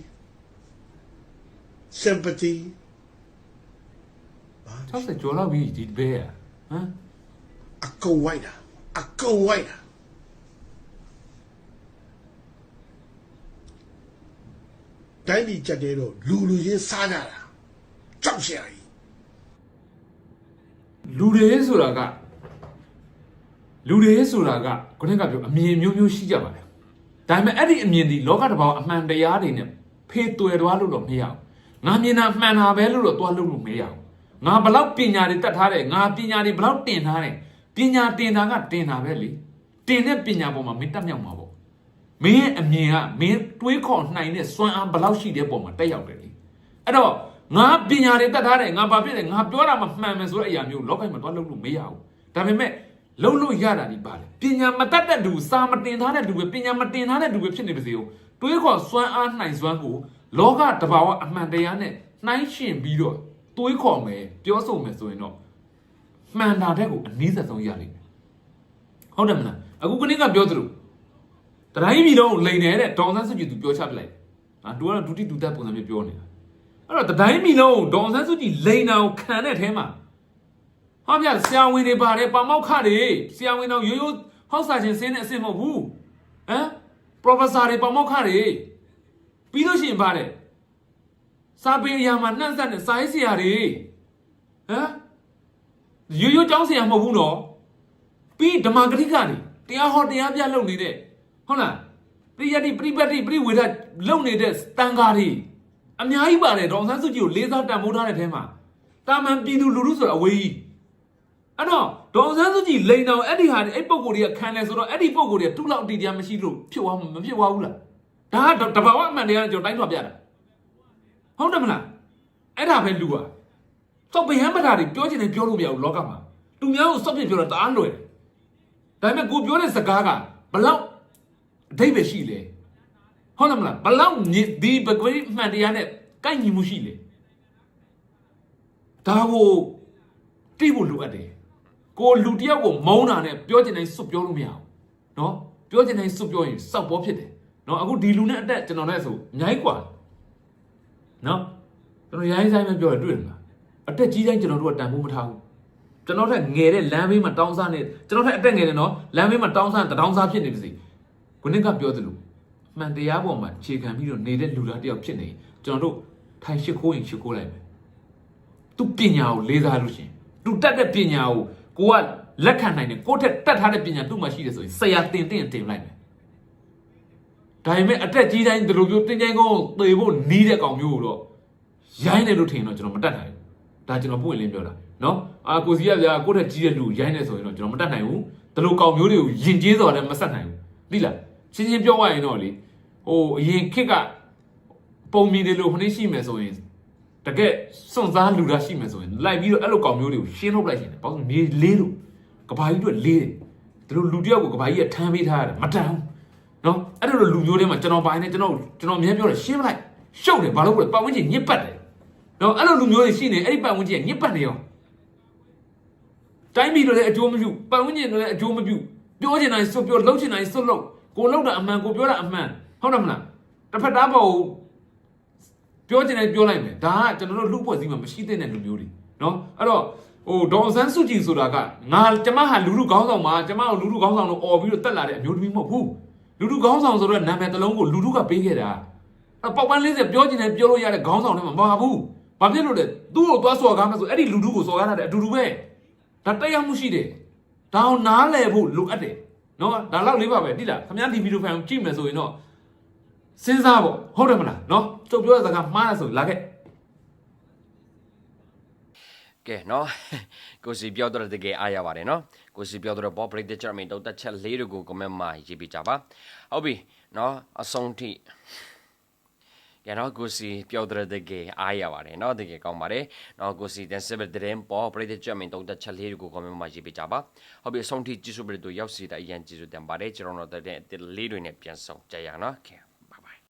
sympathy 60ကျော်လောက်ပြီဒီဘဲဟမ်အကုန်ဝိုက်တာတိုင်းပြည်ကြက်တဲ့တော့လူချင်းစားကြတာကြောက်ရှာကြီးလူတွေဆိုတာကခုနကပြောအမြင်မျိုးရှိကြပါတယ်ဒါပေမဲ့အဲ့ဒီအမြင်ဒီလောကတစ်ပေါင်းအမှန်တရားတွေနဲ့ဖေးသွယ်သွားလို့တော့မရဘူးငါမြင်တာမှန်တာပဲလို့တော့သွားလို့မရဘူးငါဘလောက်ပညာတွေတတ်ထားတယ်ငါပညာတွေဘလောက်တင်ထားတယ်ပညာတင်တာကတင်တာပဲလေတင်တဲ့ပညာပေါ်မှာမင်းတက်မြောက်မှာပေါ့မင်းရဲ့အမြင်ကမင်းတွေးခေါ်နိုင်တဲ့စွမ်းအားဘလောက်ရှိတဲ့ပုံမှာတက်ရောက်တယ်လေအဲ့တော့ငါပညာတွေတတ်ထားတယ်ငါဘာဖြစ်လဲငါပြောတာမှမှန်မယ်ဆိုတဲ့အရာမျိုးလောကမှာသွားလို့မရဘူးဒါပေမဲ့လုံးလို့ရတာဒီပါလေပညာမတတ်တဲ့သူစာမတင်ထားတဲ့သူပဲပညာမတင်ထားတဲ့သူပဲဖြစ်နေပါစေဦးတွေးခေါ်စွမ်းအားနိုင်စွမ်းကိုလောကတဘာဝအမှန်တရားနဲ့နှိုင်းယှဉ်ပြီးတော့တွေးခေါ်မယ်ပြောဆိုမယ်ဆိုရင်တော့မှန်တာတဲ့ကိုအနည်းဆုံးရလိမ့်မယ်ဟုတ်တယ်မလားအခုကနေ့ကပြောသလိုတတိုင်းပြည်လုံးလိန်နေတဲ့ဒေါအောင်ဆန်းစုကြည်သူပြောချပလိုက်သူကတော့ဒုတိဒုတက်ပုံစံမျိုးပြောနေတာအဲ့တော့တတိုင်းပြည်လုံးဒေါအောင်ဆန်းစုကြည်လိန်တာကိုခံတဲ့အဲမှာဟာဗျာဆရာဝန်တွေပါတယ်ပါမောက်ခတွေဆရာဝန်တော်ရိုးရိုးဟောက်စာချင်းစင်းတဲ့အဆင့်မဟုတ်ဘူးဟမ်ပရိုဖက်ဆာတွေပါမောက်ခတွေပြီးလို့ရှိရင်ပါတယ်စာပေအရာမှာနှံ့ဆက်တဲ့စာရေးဆရာတွေဟမ်ရိုးရိုးကျောင်းဆရာမဟုတ်ဘူးနော်ပြီးဓမ္မဂရိကတွေတရားဟောတရားပြလုပ်နေတဲ့ဟုတ်လား ပရိယတ်တိပရိပတ်တိပရိဝေဒလုံနေတဲ့တန်ဃာတွေအများကြီးပါတယ်ဒေါအောင်ဆန်းစုကြည်ကိုလေးစားတန်ဖိုးထားတဲ့ထဲမှာတာမန်ပြည်သူလူထုဆိုတာအဝေးကြီးအဲ့တော့ဒေါအောင်ဆန်းစုကြည်လိန်တော်အဲ့ဒီဟာအဲ့ပုံကိုယ်တွေကခံတယ်ဆိုတော့အဲ့ဒီပုံကိုယ်တွေကတူလောက်အတီတရားမရှိလို့ဖြစ်သွားမဖြစ်သွားဘူးလားဒါကတဘာဝအမှန်တရားနဲ့ကျွန်တော်တိုင်းထွက်ပြတာဟုတ်တယ်မလားအဲ့ဒါပဲလူอ่ะစောက်ပဟမ်းမတာတွေပြောချင်တယ်ပြောလို့မရဘူးလောကမှာသူများကိုစောက်ပြပြောတာတအားလွယ်တယ်ဒါပေမဲ့ကိုပြောတဲ့စကားကဘလောက်အဓိပ္ပာယ်ရှိလဲဟုတ်တယ်မလားဘလောက်ဒီပကွေးမှန်တရားနဲ့ကိုက်ညီမှုရှိလဲဒါကိုတိဖို့လိုအပ်တယ်ကိုလူတယောက်ကိုမုန်းတာနဲ့ပြောချင်တိုင်းစွတ်ပြောလို့မရဘူးเนาะပြောချင်တိုင်းစွတ်ပြောရင်စောက်ပေါ်ဖြစ်တယ်เนาะအခုဒီလူနဲ့အတက်ကျွန်တော်နဲ့ဆိုအများကြီးกว่าเนาะကျွန်တော်ရိုင်းဆိုင်ပဲပြောရတွေ့တယ်မလားအတက်ကြီးတိုင်းကျွန်တော်တို့ကတန်ဖိုးမထားဘူးကျွန်တော်ထက်ငယ်တဲ့လမ်းဘေးမှာတောင်းစားနေကျွန်တော်ထက်အတက်ငယ်တယ်เนาะလမ်းဘေးမှာတောင်းစားတထောင်စားဖြစ်နေပါစေခုနကပြောသလိုမှန်တရားပေါ်မှာခြေခံပြီးတော့နေတဲ့လူသားတယောက်ဖြစ်နေကျွန်တော်တို့ထိုင်ရှိခိုးရင်ရှိခိုးလိုက်မယ်သူပညာကိုလေးစားလို့ရှင်သူတတ်တဲ့ပညာကိုကလက်ခံနိုင်တယ်ကိုယ့်ထက်တတ်ထားတဲ့ပညာသူ့မှာရှိတယ်ဆိုရင်ဆရာတင်လိုက်မယ်ဒါပေမဲ့အတက်ကြီးတိုင်းဒီလိုမျိုးတင်ကြိုင်ကောင်းသေဖို့နီးတဲ့ကောင်မျိုးကိုတော့ရိုင်းတယ်လို့ထင်တော့ကျွန်တော်မတတ်နိုင်ဘူးဒါကျွန်တော်ပွင့်လင်းပြောတာနော်ကိုစီကဗျာကိုယ့်ထက်ကြီးတဲ့လူရိုင်းတယ်ဆိုရင်တော့ကျွန်တော်မတတ်နိုင်ဘူးဒီလိုကောင်မျိုးတွေကိုယဉ်ကျေးစွာလည်းမဆက်နိုင်ဘူးသိလားရှင်းရှင်းပြောရရင်တော့လေဟိုအရင်ခက်ကပုံမီတွေလို့ခဏရှိမယ်ဆိုရင်တကယ်စွန့်စားလူသားရှိမယ်ဆိုရင်လိုက်ပြီးတော့အဲ့လိုကောင်မျိုးတွေကိုရှင်းထုတ်လိုက်ရှင်တယ်ဘာလို့နေလေးလို့ကဘာကြီးတို့လေးတယ်ဒီလိုလူတယောက်ကိုကဘာကြီးကထမ်းပေးထားရတယ်မတန်ဘူးနော်အဲ့လိုလူမျိုးတွေမှာကျွန်တော်ပိုင်းနေကျွန်တော်အများပြောတယ်ရှင်းမလိုက်ရှုပ်တယ်ဘာလို့လဲပတ်ဝန်းကျင်ညစ်ပတ်တယ်နော်အဲ့လိုလူမျိုးတွေရှိနေအဲ့ဒီပတ်ဝန်းကျင်ညစ်ပတ်နေရောတိုင်းပြည်တွေလည်းအကျိုးမပြုပတ်ဝန်းကျင်တွေလည်းအကျိုးမပြုပြောချင်တိုင်းစွတ်ပြောလှုပ်ချင်တိုင်းစွတ်လှုပ်ကိုလှုပ်တာအမှန်ကိုပြောတာအမှန်ဟုတ်တယ်မလားတစ်ဖက်သားပေါ်ပြောချင်တိုင်းပြောလိုက်မယ်ဒါကကျွန်တော်တို့လူ့ဖွဲ့စည်းမှာမရှိတဲ့လူမျိုးတွေနော်အဲ့တော့ဟိုဒေါ်ဆန်းစုကြည်ဆိုတာကကျမဟာလူလူခေါင်းဆောင်မှာကျမကိုလူလူခေါင်းဆောင်လို့អော်ပြီးတော့တက်လာတဲ့အမျိုးသမီးမဟုတ်ဘူးလူလူခေါင်းဆောင်ဆိုတော့နာမည်တစ်လုံးကိုလူလူကပေးခဲ့တာအဲ့ပေါက်ပန်း40ပြောချင်တယ်ပြောလို့ရတဲ့ခေါင်းဆောင်တွေမှာမပါဘူးဘာဖြစ်လို့လဲသူ့ကိုသွားစော်ကားမယ်ဆိုအဲ့ဒီလူလူကိုစော်ကားတာတဲ့အတူတူပဲဒါတရားမှုရှိတယ်ဒါအောင်နားလည်ဖို့လိုအပ်တယ်နော်ဒါလောက်လေးပါပဲတိလားခင်ဗျားဒီဗီဒီယိုဖိုင်ကိုကြည့်မယ်ဆိုရင်တော့စဉ်းစားပေါ့ဟုတ်တယ်မလားနော်ကျုပ်ပြောတဲ့စကားမှားတယ်ဆိုလာခဲ့ကဲနော်ကိုစီပြောတော့တကယ်အားရပါတယ်နော်ကိုစီပြောတော့ပေါ်ပရိသတ်ချမင်းတော့တက်ချက်လေးတွေကို comment မှာရေးပြကြပါဟုတ်ပြီနော်အဆုံးထိကဲနော်ကိုစီပြောတော့တကယ်အားရပါတယ်နော်တကယ်ကောင်းပါတယ်နော်ကိုစီတဲ့ဆက်တဲ့ပေါ်ပရိသတ်ချမင်းတော့တက်ချက်လေးတွေကို comment မှာရေးပြကြပါဟုတ်ပြီအဆုံးထိကြည့်စုပြတဲ့ရောက်စီတဲ့အရင်ကြည့်စုတင်ပါတယ်ကျွန်တော်တို့တဲ့လေးတွေနဲ့ပြန်ဆောင်ကြရအောင်နော်